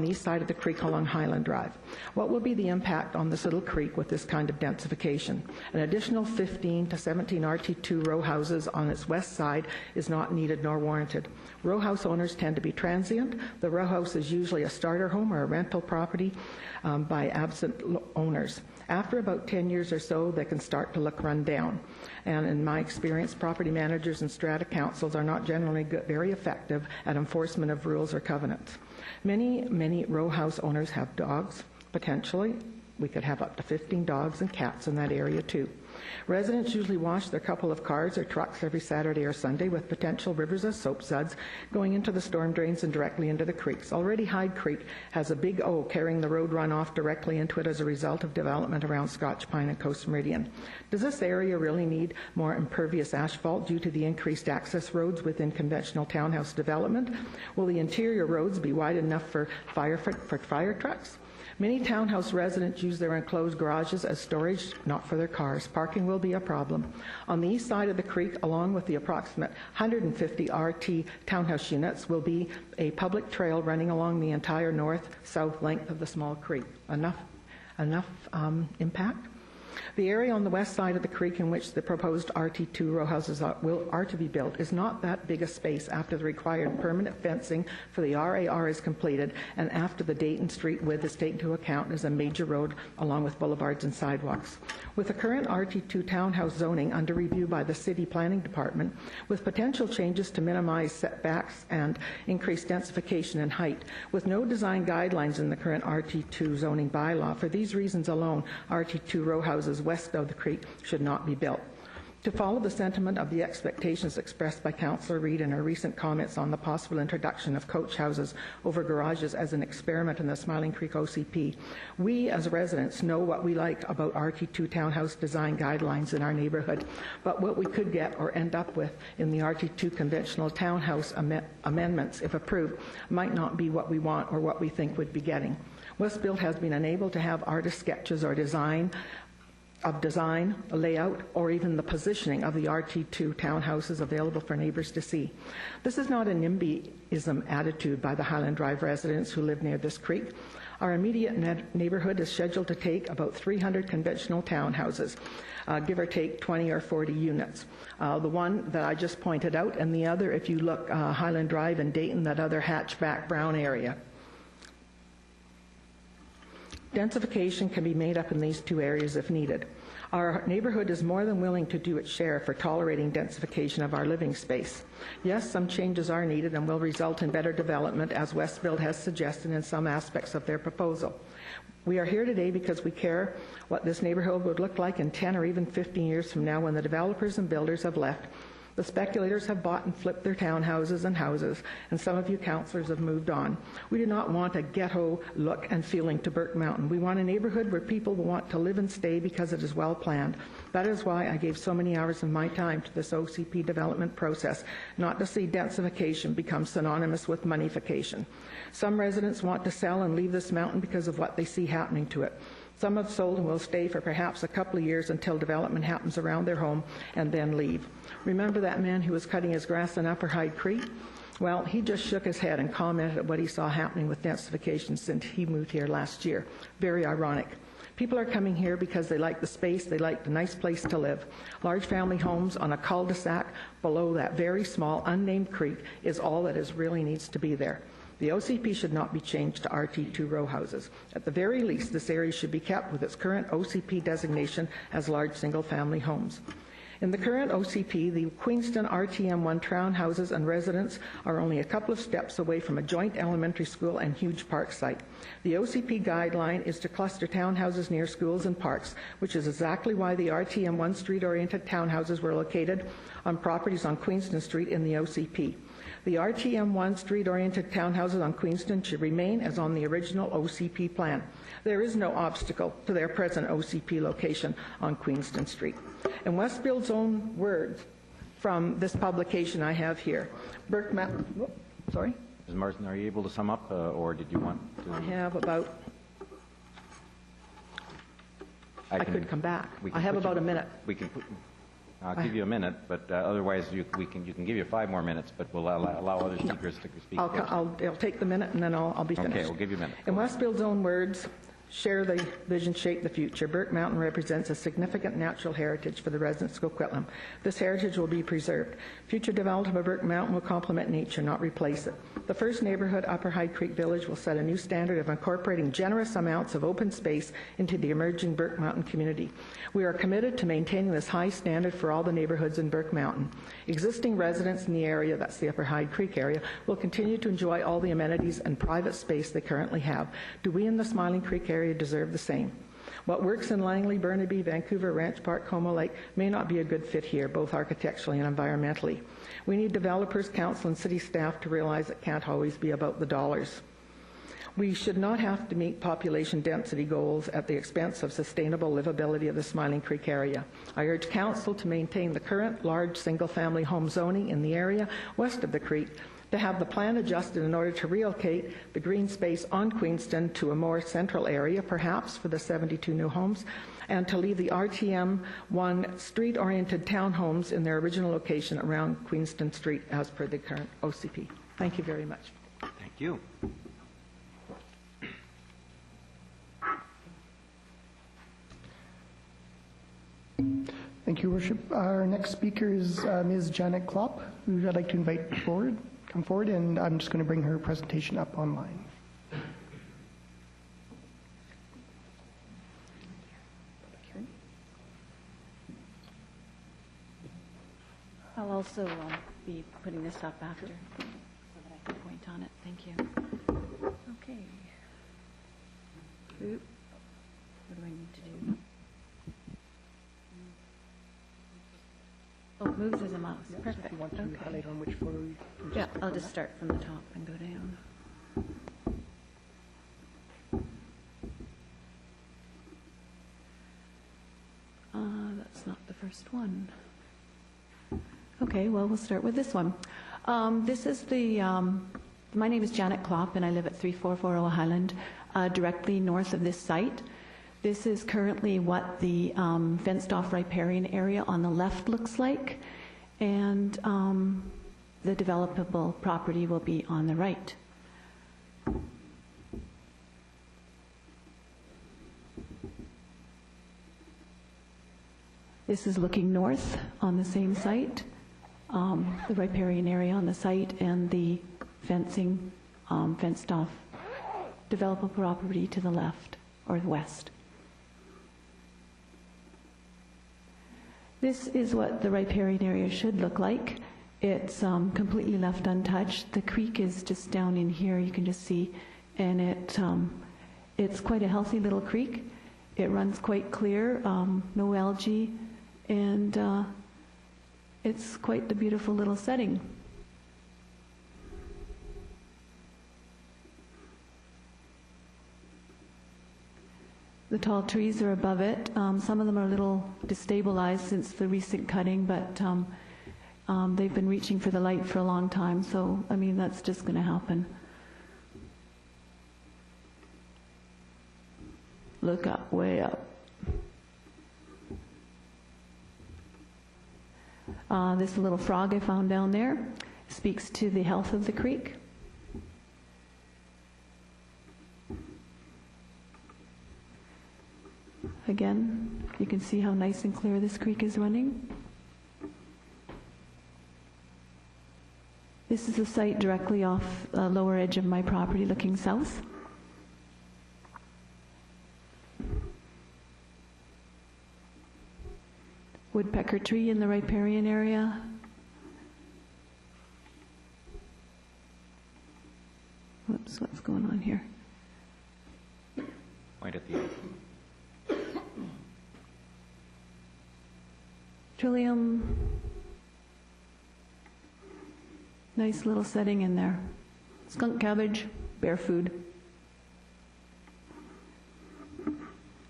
the east side of the creek along Highland Drive. What will be the impact on this little creek with this kind of densification? An additional 15 to 17 RT2 row houses on its west side is not needed nor warranted. Row house owners tend to be transient. The row house is usually a starter home or a rental property by absent owners. After about 10 years or so, they can start to look run down. And in my experience, property managers and strata councils are not generally very effective at enforcement of rules or covenants. Many row house owners have dogs, potentially. We could have up to 15 dogs and cats in that area too. Residents usually wash their couple of cars or trucks every Saturday or Sunday, with potential rivers of soap suds going into the storm drains and directly into the creeks. Already Hyde Creek has a big O carrying the road runoff directly into it as a result of development around Scotch Pine and Coast Meridian. Does this area really need more impervious asphalt due to the increased access roads within conventional townhouse development? Will the interior roads be wide enough for fire trucks? Many townhouse residents use their enclosed garages as storage, not for their cars. Parking will be a problem. On the east side of the creek, along with the approximate 150 RT townhouse units, will be a public trail running along the entire north-south length of the small creek. Enough impact? The area on the west side of the creek in which the proposed RT2 row houses are to be built is not that big a space after the required permanent fencing for the RAR is completed and after the Dayton Street width is taken into account as a major road along with boulevards and sidewalks. With the current RT2 townhouse zoning under review by the City Planning Department, with potential changes to minimize setbacks and increase densification and height, with no design guidelines in the current RT2 zoning bylaw, for these reasons alone, RT2 row houses west of the creek should not be built. To follow the sentiment of the expectations expressed by Councillor Reid in her recent comments on the possible introduction of coach houses over garages as an experiment in the Smiling Creek OCP, we as residents know what we like about RT2 townhouse design guidelines in our neighbourhood, but what we could get or end up with in the RT2 conventional townhouse amendments, if approved, might not be what we want or what we think we'd be getting. Westfield has been unable to have artist sketches or design, layout, or even the positioning of the RT2 townhouses available for neighbours to see. This is not a NIMBYism attitude by the Highland Drive residents who live near this creek. Our immediate neighbourhood is scheduled to take about 300 conventional townhouses, give or take 20 or 40 units. The one that I just pointed out, and the other, if you look Highland Drive and Dayton, that other hatchback brown area. Densification can be made up in these two areas if needed. Our neighbourhood is more than willing to do its share for tolerating densification of our living space. Yes, some changes are needed and will result in better development, as Westfield has suggested in some aspects of their proposal. We are here today because we care what this neighbourhood would look like in 10 or even 15 years from now when the developers and builders have left. The speculators have bought and flipped their townhouses and houses, and some of you councillors have moved on. We do not want a ghetto look and feeling to Burke Mountain. We want a neighbourhood where people will want to live and stay because it is well planned. That is why I gave so many hours of my time to this OCP development process, not to see densification become synonymous with moneyfication. Some residents want to sell and leave this mountain because of what they see happening to it. Some have sold and will stay for perhaps a couple of years until development happens around their home and then leave. Remember that man who was cutting his grass in Upper Hyde Creek? Well, he just shook his head and commented at what he saw happening with densification since he moved here last year. Very ironic. People are coming here because they like the space, they like the nice place to live. Large family homes on a cul-de-sac below that very small unnamed creek is all that really needs to be there. The OCP should not be changed to RT2 row houses. At the very least, this area should be kept with its current OCP designation as large single-family homes. In the current OCP, the Queenston RTM1 townhouses and residents are only a couple of steps away from a joint elementary school and huge park site. The OCP guideline is to cluster townhouses near schools and parks, which is exactly why the RTM1 street-oriented townhouses were located on properties on Queenston Street in the OCP. The RTM1 street-oriented townhouses on Queenston should remain as on the original OCP plan. There is no obstacle to their present OCP location on Queenston Street. In Westfield's own words from this publication I have here, Burke Mountain, sorry? Ms. Marsden, are you able to sum up, or did you want to? I have about, I could come back. I have about a minute. We can put, I'll give you a minute, but otherwise you can give you 5 more minutes, but we'll allow other speakers to speak. I'll take the minute and then I'll be finished. Okay, we'll give you a minute. In Westfield's own words, share the vision, shape the future. Burke Mountain represents a significant natural heritage for the residents of Coquitlam. This heritage will be preserved. Future development of Burke Mountain will complement nature, not replace it. The first neighbourhood, Upper Hyde Creek Village, will set a new standard of incorporating generous amounts of open space into the emerging Burke Mountain community. We are committed to maintaining this high standard for all the neighbourhoods in Burke Mountain. Existing residents in the area, that's the Upper Hyde Creek area, will continue to enjoy all the amenities and private space they currently have. Do we in the Smiling Creek area deserve the same? What works in Langley, Burnaby, Vancouver, Ranch Park, Como Lake may not be a good fit here, both architecturally and environmentally. We need developers, council, and city staff to realize it can't always be about the dollars. We should not have to meet population density goals at the expense of sustainable livability of the Smiling Creek area. I urge council to maintain the current large single-family home zoning in the area west of the creek, to have the plan adjusted in order to relocate the green space on Queenston to a more central area, perhaps for the 72 new homes, and to leave the RTM1 street-oriented townhomes in their original location around Queenston Street as per the current OCP. Thank you very much. Thank you. Thank you, Worship. Our next speaker is Ms. Janet Klopp, who I'd like to invite come forward, and I'm just going to bring her presentation up online. I'll also be putting this up after so that I can point on it. Thank you. Okay. Oop. What do I need to do? Oh, it moves as a mouse. Perfect. If you want to Okay. highlight on which photo you can Yeah, click I'll on just that. start from the top and go down. That's not the first one. Okay, well, we'll start with this one. This is the, my name is Janet Klopp, and I live at 3440 Highland, directly north of this site. This is currently what the fenced-off riparian area on the left looks like, and the developable property will be on the right. This is looking north on the same site, the riparian area on the site, and the fencing, fenced-off developable property to the left or the west. This is what the riparian area should look like. It's completely left untouched. The creek is just down in here, you can just see, and it's quite a healthy little creek. It runs quite clear, no algae, and it's quite the beautiful little setting. The tall trees are above it. Some of them are a little destabilized since the recent cutting, but they've been reaching for the light for a long time, so, I mean, that's just going to happen. Look up, way up. This little frog I found down there speaks to the health of the creek. Again, you can see how nice and clear this creek is running. This is a site directly off the lower edge of my property looking south. Woodpecker tree in the riparian area. Whoops, what's going on here? Point at the end. Trillium. Nice little setting in there. Skunk cabbage, bear food.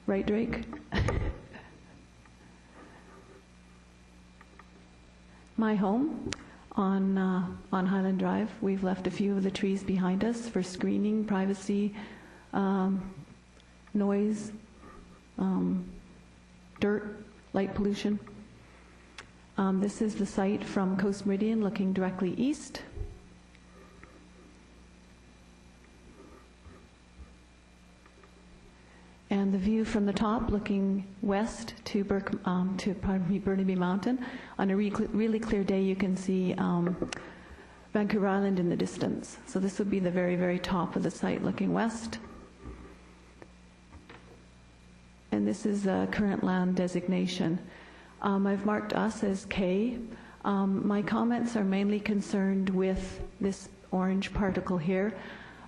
Right, Drake? My home on Highland Drive. We've left a few of the trees behind us for screening, privacy, noise, dirt, light pollution. This is the site from Coast Meridian looking directly east. And the view from the top looking west to Burnaby Mountain. On a really clear day you can see Vancouver Island in the distance. So this would be the very, very top of the site looking west. And this is a current land designation. I've marked us as K. My comments are mainly concerned with this orange particle here.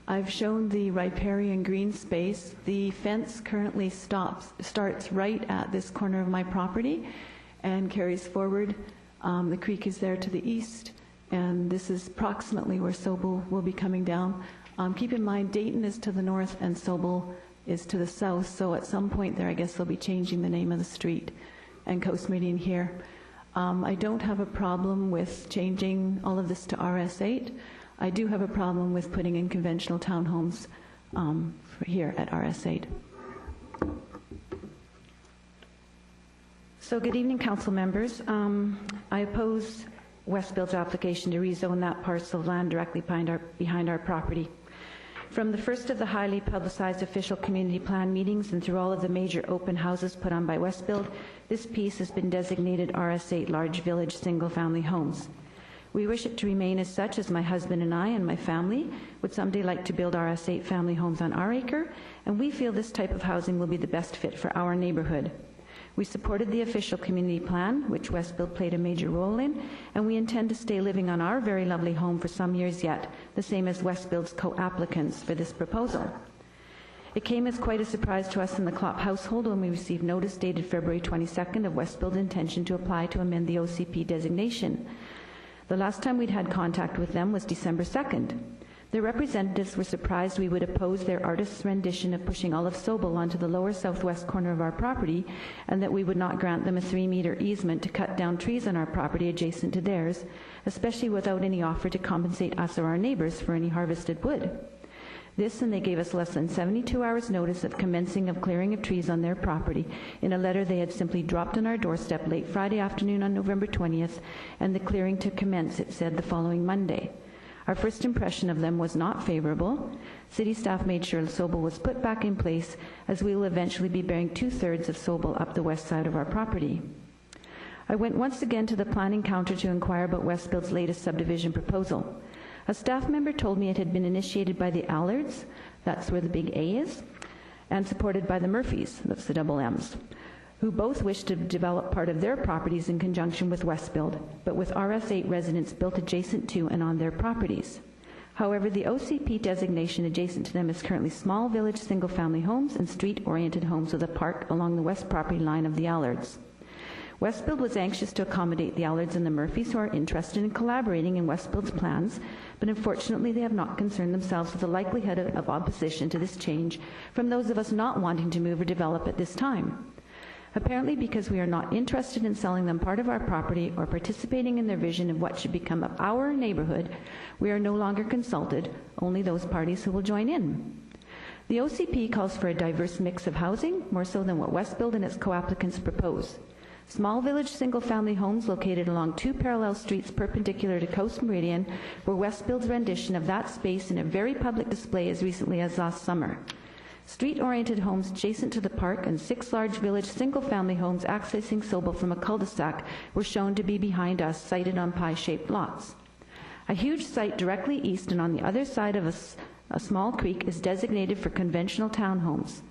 I've shown the riparian green space. The fence currently starts right at this corner of my property and carries forward. The creek is there to the east, and this is approximately where Sobel will be coming down. Keep in mind, Dayton is to the north and Sobel is to the south, so at some point there I guess they'll be changing the name of the street, and Coast Meridian here. I don't have a problem with changing all of this to RS8. I do have a problem with putting in conventional townhomes here at RS8. So good evening, council members. I oppose Westbill's application to rezone that parcel of land directly behind our property. From the first of the highly publicized official community plan meetings and through all of the major open houses put on by Westbill, this piece has been designated RS8 Large Village Single-Family Homes. We wish it to remain as such, as my husband and I and my family would someday like to build RS8 family homes on our acre, and we feel this type of housing will be the best fit for our neighborhood. We supported the official community plan, which Westbill played a major role in, and we intend to stay living on our very lovely home for some years yet, the same as Westbill's co-applicants for this proposal. It came as quite a surprise to us in the Klopp household when we received notice dated February 22nd of Westbill's intention to apply to amend the OCP designation. The last time we'd had contact with them was December 2nd. Their representatives were surprised we would oppose their artist's rendition of pushing all of Sobel onto the lower southwest corner of our property, and that we would not grant them a 3-meter easement to cut down trees on our property adjacent to theirs, especially without any offer to compensate us or our neighbors for any harvested wood. This, and they gave us less than 72 hours notice of commencing of clearing of trees on their property in a letter they had simply dropped on our doorstep late Friday afternoon on November 20th, and the clearing to commence, it said, the following Monday. Our first impression of them was not favorable. City staff made sure Sobel was put back in place, as we will eventually be bearing 2/3 of Sobel up the west side of our property. I went once again to the planning counter to inquire about Westbill's latest subdivision proposal. A staff member told me it had been initiated by the Allards, that's where the big A is, and supported by the Murphys, that's the double M's, who both wished to develop part of their properties in conjunction with Westbill, but with RS8 residents built adjacent to and on their properties. However, the OCP designation adjacent to them is currently small village single-family homes and street-oriented homes with a park along the west property line of the Allards. Westbill was anxious to accommodate the Allards and the Murphys, who are interested in collaborating in Westbill's plans, but unfortunately they have not concerned themselves with the likelihood of opposition to this change from those of us not wanting to move or develop at this time. Apparently, because we are not interested in selling them part of our property or participating in their vision of what should become of our neighborhood, we are no longer consulted, only those parties who will join in. The OCP calls for a diverse mix of housing, more so than what Westbill and its co-applicants propose. Small village single-family homes located along 2 parallel streets perpendicular to Coast Meridian were Westbill's rendition of that space in a very public display as recently as last summer. Street-oriented homes adjacent to the park and 6 large village single-family homes accessing Sobel from a cul-de-sac were shown to be behind us, sited on pie-shaped lots. A huge site directly east and on the other side of a small creek is designated for conventional townhomes.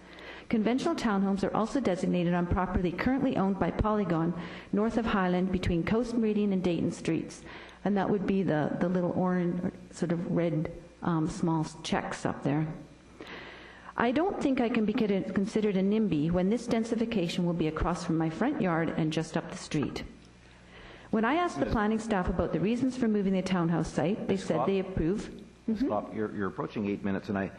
Conventional townhomes are also designated on property currently owned by Polygon north of Highland between Coast Meridian and Dayton streets, and that would be the little orange, sort of red small checks up there. I don't think I can be considered a NIMBY when this densification will be across from my front yard and just up the street. When I asked the planning staff about the reasons for moving the townhouse site, they said they approve. You're approaching 8 minutes, and I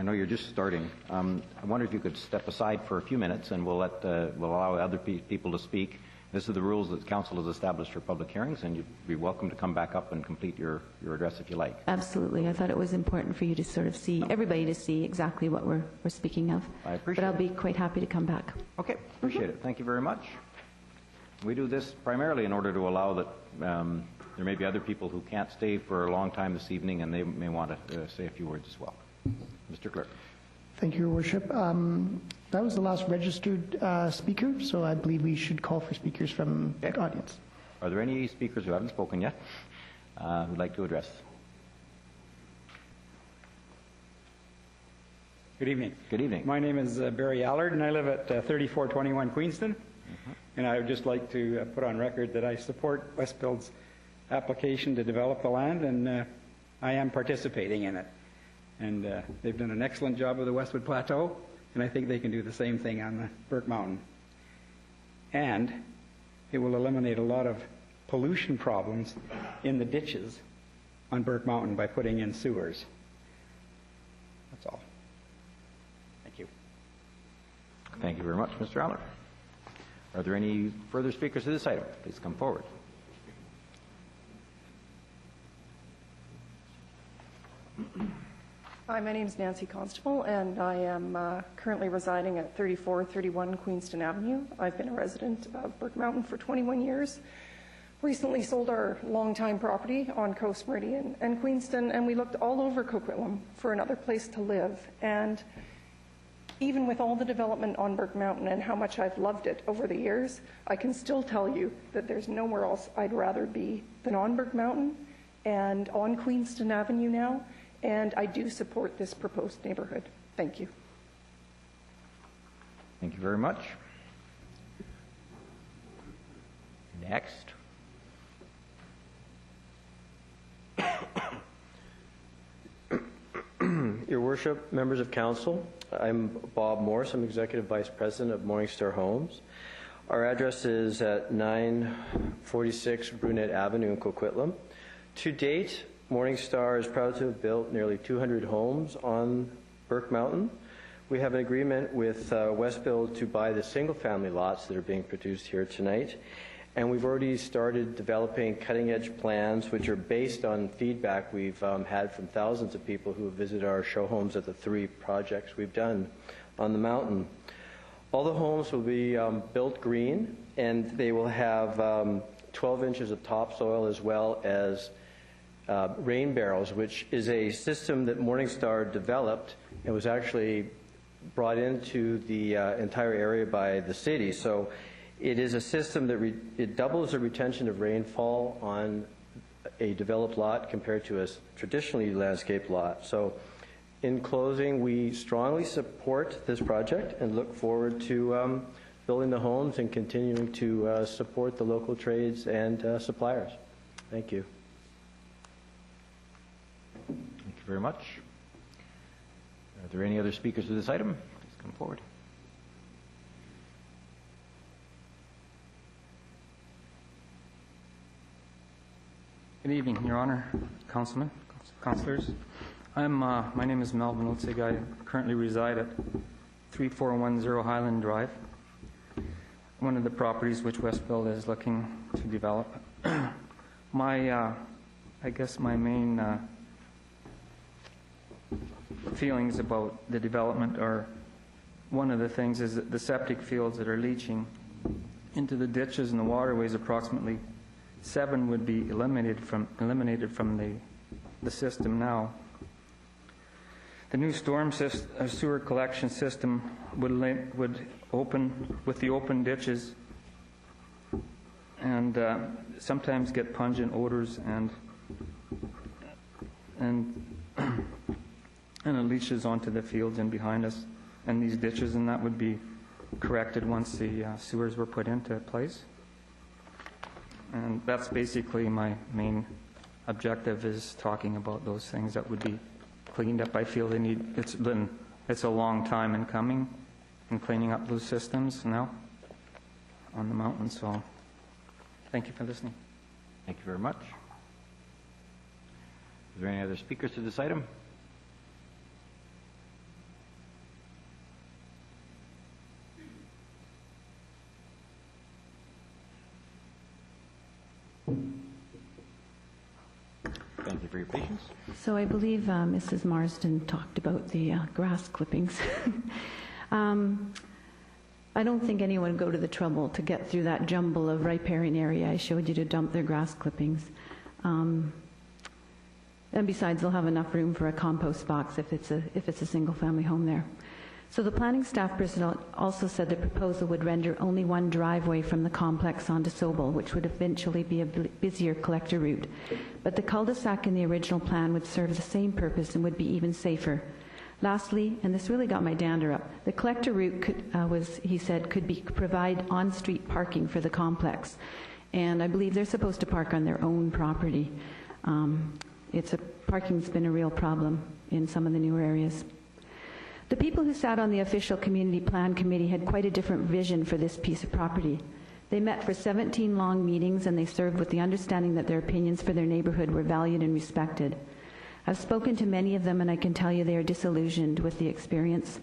know you're just starting. I wonder if you could step aside for a few minutes, and we'll allow other people to speak. This are the rules that council has established for public hearings, and you'd be welcome to come back up and complete your address if you like. Absolutely. I thought it was important for you to sort of see, everybody to see exactly what we're speaking of. I appreciate it. But I'll be quite happy to come back. Okay. Appreciate it. Thank you very much. We do this primarily in order to allow that there may be other people who can't stay for a long time this evening, and they may want to say a few words as well. Mr. Clerk. Thank you, Your Worship. That was the last registered speaker, so I believe we should call for speakers from the audience. Are there any speakers who haven't spoken yet who'd like to address? Good evening. Good evening. My name is Barry Allard, and I live at 3421 Queenston. And I would just like to put on record that I support Westbill's application to develop the land, and I am participating in it. and they've done an excellent job of the Westwood Plateau, and I think they can do the same thing on the Burke Mountain. And it will eliminate a lot of pollution problems in the ditches on Burke Mountain by putting in sewers. That's all. Thank you. Thank you very much, Mr. Allard. Are there any further speakers to this item? Please come forward. Hi, my name is Nancy Constable, and I am currently residing at 3431 Queenston Avenue. I've been a resident of Burke Mountain for 21 years. Recently sold our longtime property on Coast Meridian and Queenston, and we looked all over Coquitlam for another place to live. And even with all the development on Burke Mountain and how much I've loved it over the years, I can still tell you that there's nowhere else I'd rather be than on Burke Mountain and on Queenston Avenue now. And I do support this proposed neighborhood. Thank you. Thank you very much. Next. Your Worship, members of council, I'm Bob Morse. I'm Executive Vice President of Morningstar Homes. Our address is at 946 Brunette Avenue in Coquitlam. To date, Morningstar is proud to have built nearly 200 homes on Burke Mountain. We have an agreement with Westbuild to buy the single-family lots that are being produced here tonight. And we've already started developing cutting-edge plans, which are based on feedback we've had from thousands of people who have visited our show homes at the 3 projects we've done on the mountain. All the homes will be built green, and they will have 12 inches of topsoil as well as rain barrels, which is a system that Morningstar developed and was actually brought into the entire area by the city. So it is a system that it doubles the retention of rainfall on a developed lot compared to a traditionally landscaped lot. So in closing, we strongly support this project and look forward to building the homes and continuing to support the local trades and suppliers. Thank you. Thank you very much. Are there any other speakers to this item? Please come forward. Good evening, Your Honor, Councilman, Councilors. My name is Melvin Lutzig. I currently reside at 3410 Highland Drive, one of the properties which Westbuild is looking to develop. I guess my main feelings about the development are, one of the things is that the septic fields that are leaching into the ditches and the waterways, approximately 7 would be eliminated from the system now. The new storm sewer collection system would open with the open ditches and sometimes get pungent odors and it leaches onto the fields and behind us and these ditches, and that would be corrected once the sewers were put into place. And that's basically my main objective, is talking about those things that would be cleaned up. I feel it's a long time in coming and cleaning up those systems now on the mountain. So thank you for listening. Thank you very much. Is there any other speakers to this item? Thank you for your patience. So I believe Mrs. Marsden talked about the grass clippings. I don't think anyone would go to the trouble to get through that jumble of riparian area I showed you to dump their grass clippings. And besides, they'll have enough room for a compost box if it's a single-family home there. So the planning staff person also said the proposal would render only one driveway from the complex onto Sobel, which would eventually be a busier collector route. But the cul-de-sac in the original plan would serve the same purpose and would be even safer. Lastly, and this really got my dander up, the collector route could provide on-street parking for the complex. And I believe they're supposed to park on their own property. Parking's been a real problem in some of the newer areas. The people who sat on the official community plan committee had quite a different vision for this piece of property. They met for 17 long meetings, and they served with the understanding that their opinions for their neighborhood were valued and respected. I've spoken to many of them, and I can tell you they are disillusioned with the experience.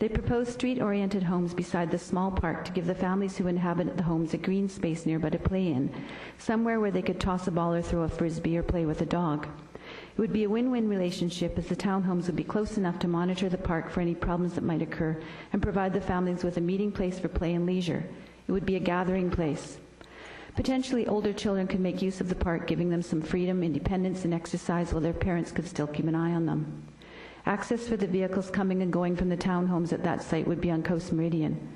They proposed street-oriented homes beside the small park to give the families who inhabit the homes a green space nearby to play in, somewhere where they could toss a ball or throw a frisbee or play with a dog. It would be a win-win relationship, as the townhomes would be close enough to monitor the park for any problems that might occur and provide the families with a meeting place for play and leisure. It would be a gathering place. Potentially, older children could make use of the park, giving them some freedom, independence, and exercise while their parents could still keep an eye on them. Access for the vehicles coming and going from the townhomes at that site would be on Coast Meridian.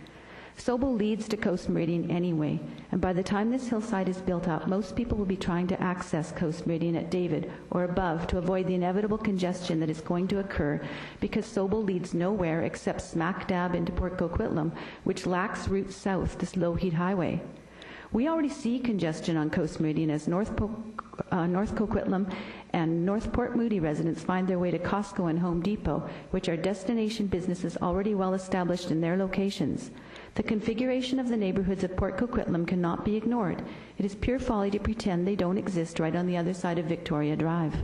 Sobel leads to Coast Meridian anyway, and by the time this hillside is built up, most people will be trying to access Coast Meridian at David or above to avoid the inevitable congestion that is going to occur, because Sobel leads nowhere except smack dab into Port Coquitlam, which lacks routes south this low-heat highway. We already see congestion on Coast Meridian as North Coquitlam and North Port Moody residents find their way to Costco and Home Depot, which are destination businesses already well established in their locations. The configuration of the neighborhoods of Port Coquitlam cannot be ignored. It is pure folly to pretend they don't exist right on the other side of Victoria Drive.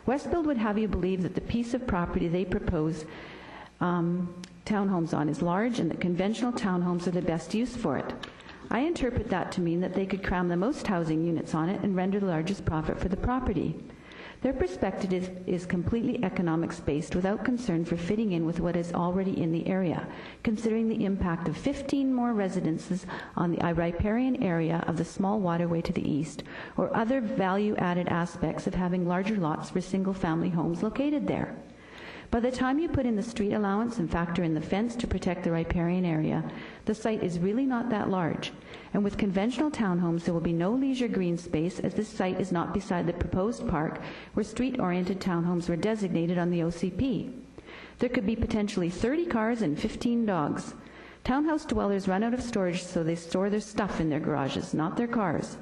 Westbuild would have you believe that the piece of property they propose townhomes on is large and that conventional townhomes are the best use for it. I interpret that to mean that they could cram the most housing units on it and render the largest profit for the property. Their perspective is completely economics-based, without concern for fitting in with what is already in the area, considering the impact of 15 more residences on the riparian area of the small waterway to the east, or other value-added aspects of having larger lots for single-family homes located there. By the time you put in the street allowance and factor in the fence to protect the riparian area, the site is really not that large. And with conventional townhomes, there will be no leisure green space, as this site is not beside the proposed park where street-oriented townhomes were designated on the OCP. There could be potentially 30 cars and 15 dogs. Townhouse dwellers run out of storage, so they store their stuff in their garages, not their cars.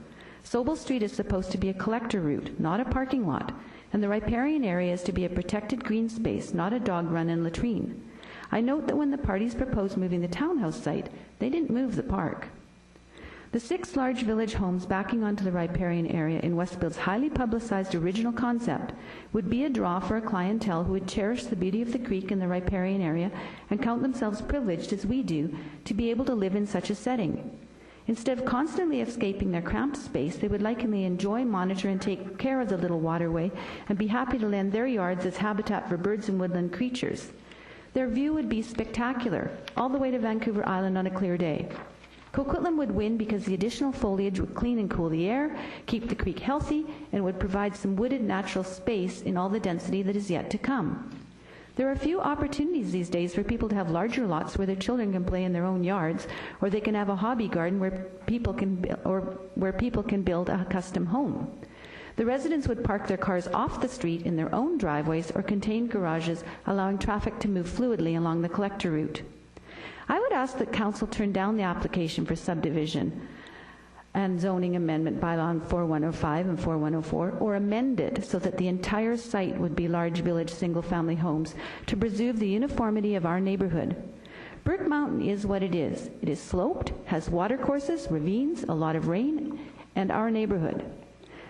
Sobel Street is supposed to be a collector route, not a parking lot, and the riparian area is to be a protected green space, not a dog run and latrine. I note that when the parties proposed moving the townhouse site, they didn't move the park. The 6 large village homes backing onto the riparian area in Westbuild's highly publicized original concept would be a draw for a clientele who would cherish the beauty of the creek in the riparian area and count themselves privileged, as we do, to be able to live in such a setting. Instead of constantly escaping their cramped space, they would likely enjoy, monitor, and take care of the little waterway and be happy to lend their yards as habitat for birds and woodland creatures. Their view would be spectacular, all the way to Vancouver Island on a clear day. Coquitlam would win because the additional foliage would clean and cool the air, keep the creek healthy, and would provide some wooded natural space in all the density that is yet to come. There are few opportunities these days for people to have larger lots where their children can play in their own yards, or they can have a hobby garden where people can build a custom home. The residents would park their cars off the street in their own driveways or contained garages, allowing traffic to move fluidly along the collector route. I would ask that Council turn down the application for subdivision and zoning amendment bylaw 4105 and 4104, or amend it so that the entire site would be large village single-family homes to preserve the uniformity of our neighborhood. Burke Mountain is what it is. It is sloped, has watercourses, ravines, a lot of rain, and our neighborhood.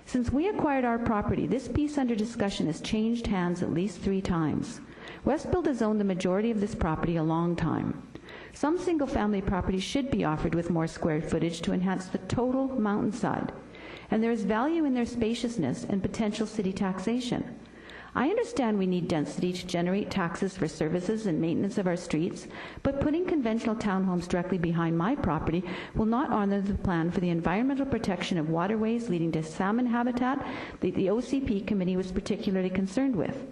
Since we acquired our property, this piece under discussion has changed hands at least 3 times. Westbuild has owned the majority of this property a long time. Some single-family properties should be offered with more square footage to enhance the total mountainside, and there is value in their spaciousness and potential city taxation. I understand we need density to generate taxes for services and maintenance of our streets, but putting conventional townhomes directly behind my property will not honor the plan for the environmental protection of waterways leading to salmon habitat that the OCP committee was particularly concerned with.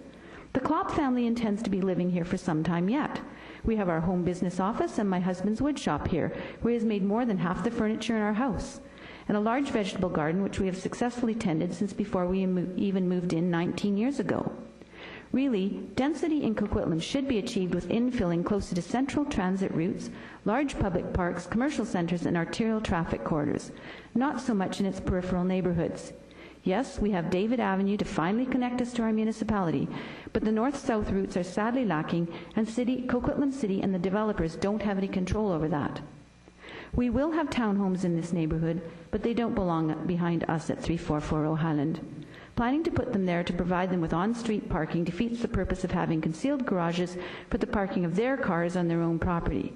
The Klopp family intends to be living here for some time yet. We have our home business office and my husband's wood shop here, where he has made more than half the furniture in our house, and a large vegetable garden which we have successfully tended since before we even moved in 19 years ago. Really, density in Coquitlam should be achieved with infilling closer to central transit routes, large public parks, commercial centres, and arterial traffic corridors, not so much in its peripheral neighbourhoods. Yes, we have David Avenue to finally connect us to our municipality, but the north-south routes are sadly lacking, and Coquitlam City and the developers don't have any control over that. We will have townhomes in this neighborhood, but they don't belong behind us at 3440 Highland. Planning to put them there to provide them with on-street parking defeats the purpose of having concealed garages for the parking of their cars on their own property.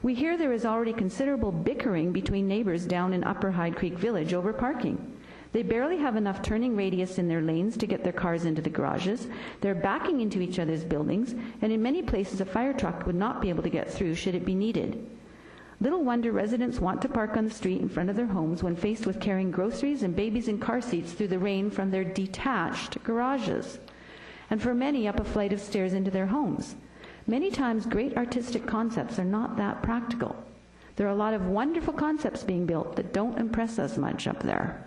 We hear there is already considerable bickering between neighbors down in Upper Hyde Creek Village over parking. They barely have enough turning radius in their lanes to get their cars into the garages. They're backing into each other's buildings, and in many places a fire truck would not be able to get through should it be needed. Little wonder residents want to park on the street in front of their homes when faced with carrying groceries and babies in car seats through the rain from their detached garages, and for many up a flight of stairs into their homes. Many times great artistic concepts are not that practical. There are a lot of wonderful concepts being built that don't impress us much up there.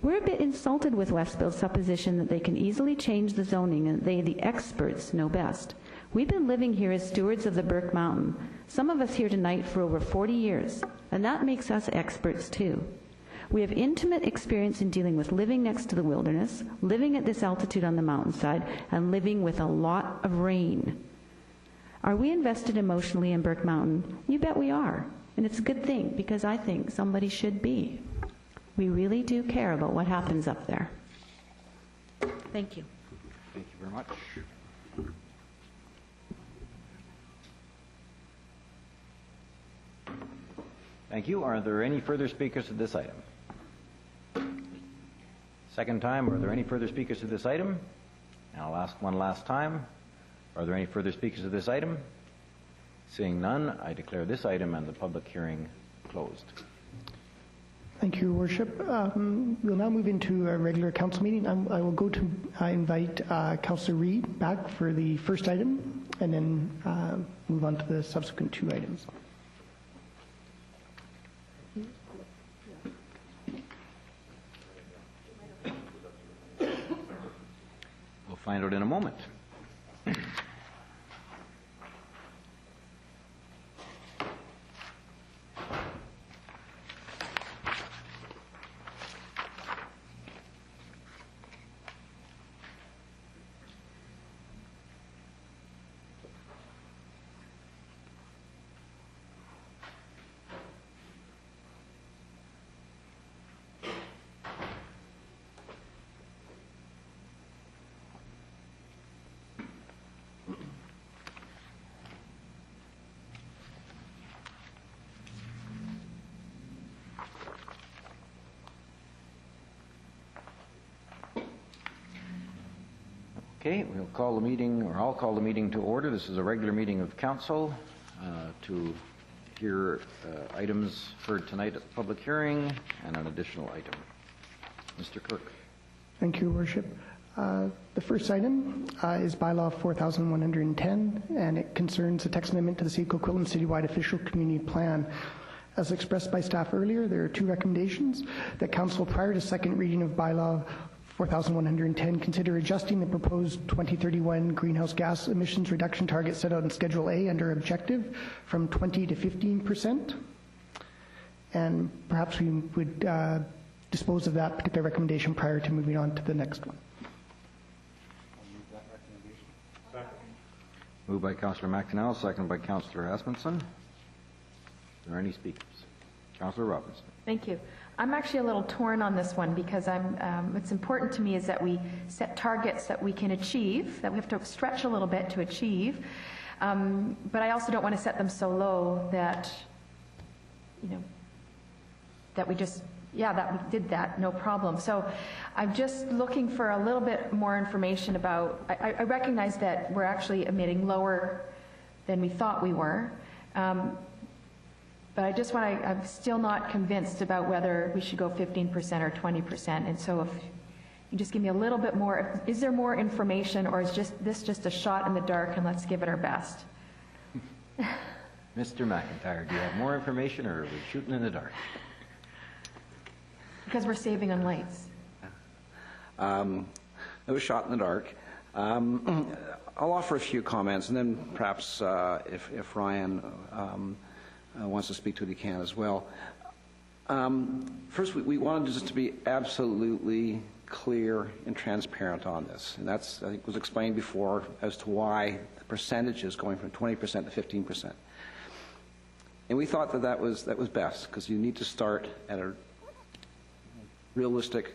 We're a bit insulted with Westbill's supposition that they can easily change the zoning and they, the experts, know best. We've been living here as stewards of the Burke Mountain, some of us here tonight for over 40 years, and that makes us experts too. We have intimate experience in dealing with living next to the wilderness, living at this altitude on the mountainside, and living with a lot of rain. Are we invested emotionally in Burke Mountain? You bet we are, and it's a good thing because I think somebody should be. We really do care about what happens up there. Thank you. Thank you very much. Thank you. Are there any further speakers to this item? Second time, are there any further speakers to this item? And I'll ask one last time. Are there any further speakers to this item? Seeing none, I declare this item and the public hearing closed. Thank you, Your Worship. We'll now move into a regular council meeting. I will go to invite Councillor Reid back for the first item and then move on to the subsequent two items. We'll find out in a moment. Okay, we'll call the meeting, or I'll call the meeting to order. This is a regular meeting of council to hear items heard tonight at the public hearing and an additional item. Mr. Clerk. Thank you, Your Worship. The first item is Bylaw 4110, and it concerns a text amendment to the City of Coquitlam Citywide Official Community Plan. As expressed by staff earlier, there are two recommendations that Council, prior to second reading of Bylaw 4110, consider adjusting the proposed 2031 greenhouse gas emissions reduction target set out in Schedule A under objective from 20 to 15%. And perhaps we would dispose of that particular recommendation prior to moving on to the next one. Moved by Councillor McDonnell, seconded by Councillor Asmundson. Are there any speakers? Councillor Robinson. Thank you. I'm actually a little torn on this one because what's important to me is that we set targets that we can achieve, that we have to stretch a little bit to achieve, but I also don't want to set them so low that, that we just, that we did that, no problem. So I'm just looking for a little bit more information about, I recognize that we're actually emitting lower than we thought we were. But I just want to, I'm still not convinced about whether we should go 15% or 20%. And so if you just give me a little bit more, is there more information, or is this just a shot in the dark and let's give it our best? Mr. McIntyre, do you have more information, or are we shooting in the dark? Because we're saving on lights. No shot in the dark. I'll offer a few comments, and then perhaps if Ryan wants to speak to it, he can as well. First, we wanted just to be absolutely clear and transparent on this. And that's, I think, was explained before as to why the percentage is going from 20% to 15%. And we thought that was best, because you need to start at a realistic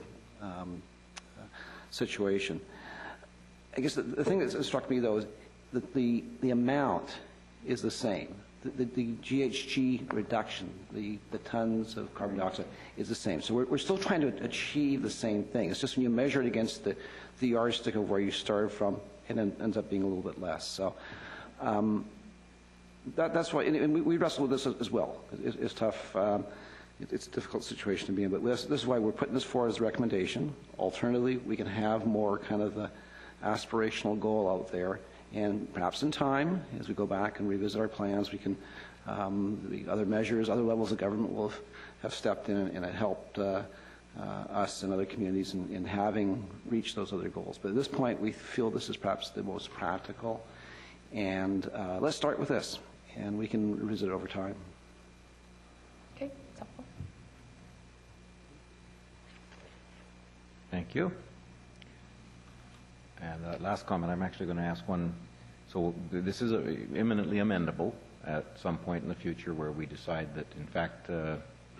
situation. I guess the thing that struck me, though, is that the amount is the same. The GHG reduction, the tons of carbon dioxide, is the same. So we're still trying to achieve the same thing. It's just when you measure it against the yardstick of where you started from, it ends up being a little bit less. So that's why, and we wrestle with this as well. It's tough. It's a difficult situation to be in. But this is why we're putting this forward as a recommendation. Alternatively, we can have more kind of the aspirational goal out there. And perhaps in time, as we go back and revisit our plans, we can, the other measures, other levels of government will have stepped in and helped us and other communities in having reached those other goals. But at this point, we feel this is perhaps the most practical. And let's start with this, and we can revisit it over time. Okay, that's helpful. Thank you. And last comment, I'm actually going to ask one. So this is imminently amendable at some point in the future where we decide that, in fact,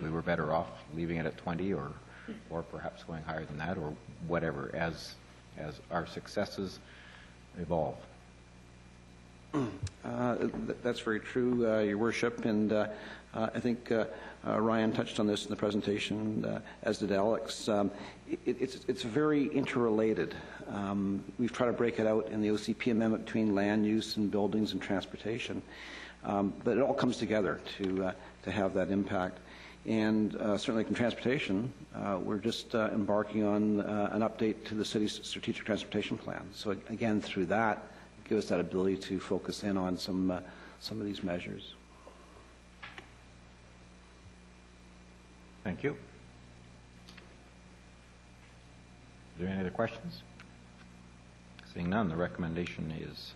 we were better off leaving it at 20 or perhaps going higher than that or whatever as our successes evolve. That's very true, Your Worship, and I think Ryan touched on this in the presentation, as did Alex. It's very interrelated. We've tried to break it out in the OCP amendment between land use and buildings and transportation, but it all comes together to have that impact. And certainly in transportation, we're just embarking on an update to the city's strategic transportation plan. So again, through that, give us that ability to focus in on some of these measures. Thank you. Are there any other questions? Seeing none, the recommendation is,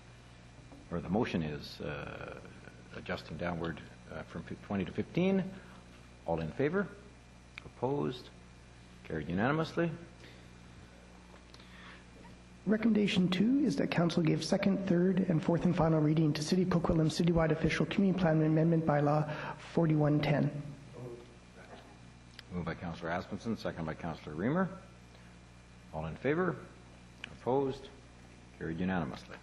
or the motion is adjusting downward from 20 to 15. All in favor? Opposed? Carried unanimously. Recommendation 2 is that Council give second, third, and fourth and final reading to City of Coquitlam Citywide Official Community Plan Amendment Bylaw 4110. Moved by Councillor Aspenson, second by Councillor Reamer. All in favor? Opposed? Carried unanimously.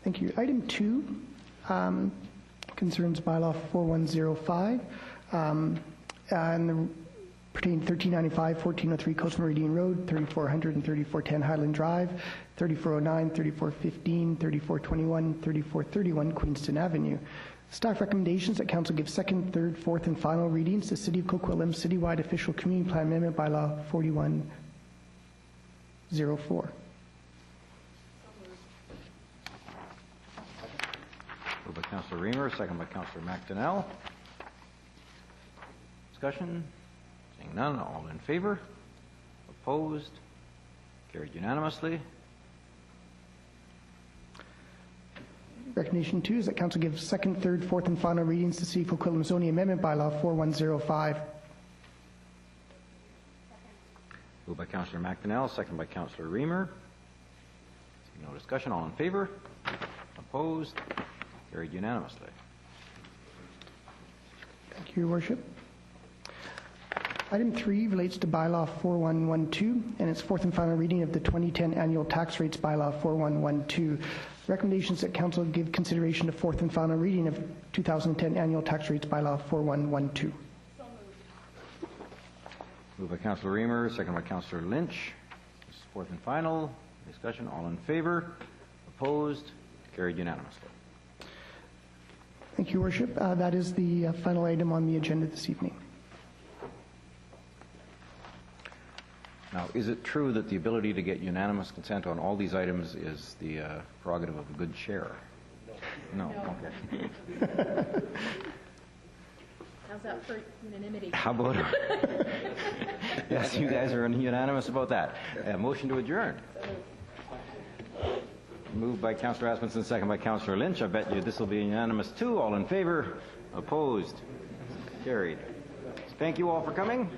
Thank you. Item 2 concerns Bylaw 4105 and pertaining 1395, 1403 Coast Meridian Road, 3400 and 3410 Highland Drive, 3409, 3415, 3421, 3431 Queenston Avenue. Staff recommendations that Council give second, third, fourth, and final readings to City of Coquitlam Citywide Official Community Plan Amendment Bylaw 4104. Moved by Councillor Reamer, second by Councillor McDonnell. Discussion? Seeing none, all in favor? Opposed? Carried unanimously. Recommendation 2 is that Council give second, third, fourth, and final readings to City of Coquitlam Zoning Amendment Bylaw 4105. Moved by Councillor McDonnell, second by Councillor Reamer. No discussion, all in favor? Opposed? Carried unanimously. Thank you, Your Worship. Item 3 relates to Bylaw 4112 and its fourth and final reading of the 2010 Annual Tax Rates Bylaw 4112. Recommendations that Council give consideration to fourth and final reading of 2010 Annual Tax Rates Bylaw 4112. Moved by Councillor Reamer, second by Councillor Lynch. This is fourth and final. Discussion, all in favor? Opposed? Carried unanimously. Thank you, Your Worship. That is the final item on the agenda this evening. Now, is it true that the ability to get unanimous consent on all these items is the prerogative of a good chair? No. Okay. How's that for unanimity? How about it? Yes, you guys are unanimous about that. Motion to adjourn. Moved by Councillor Aspenson, second by Councillor Lynch. I bet you this will be unanimous too. All in favor? Opposed? Carried. Thank you all for coming.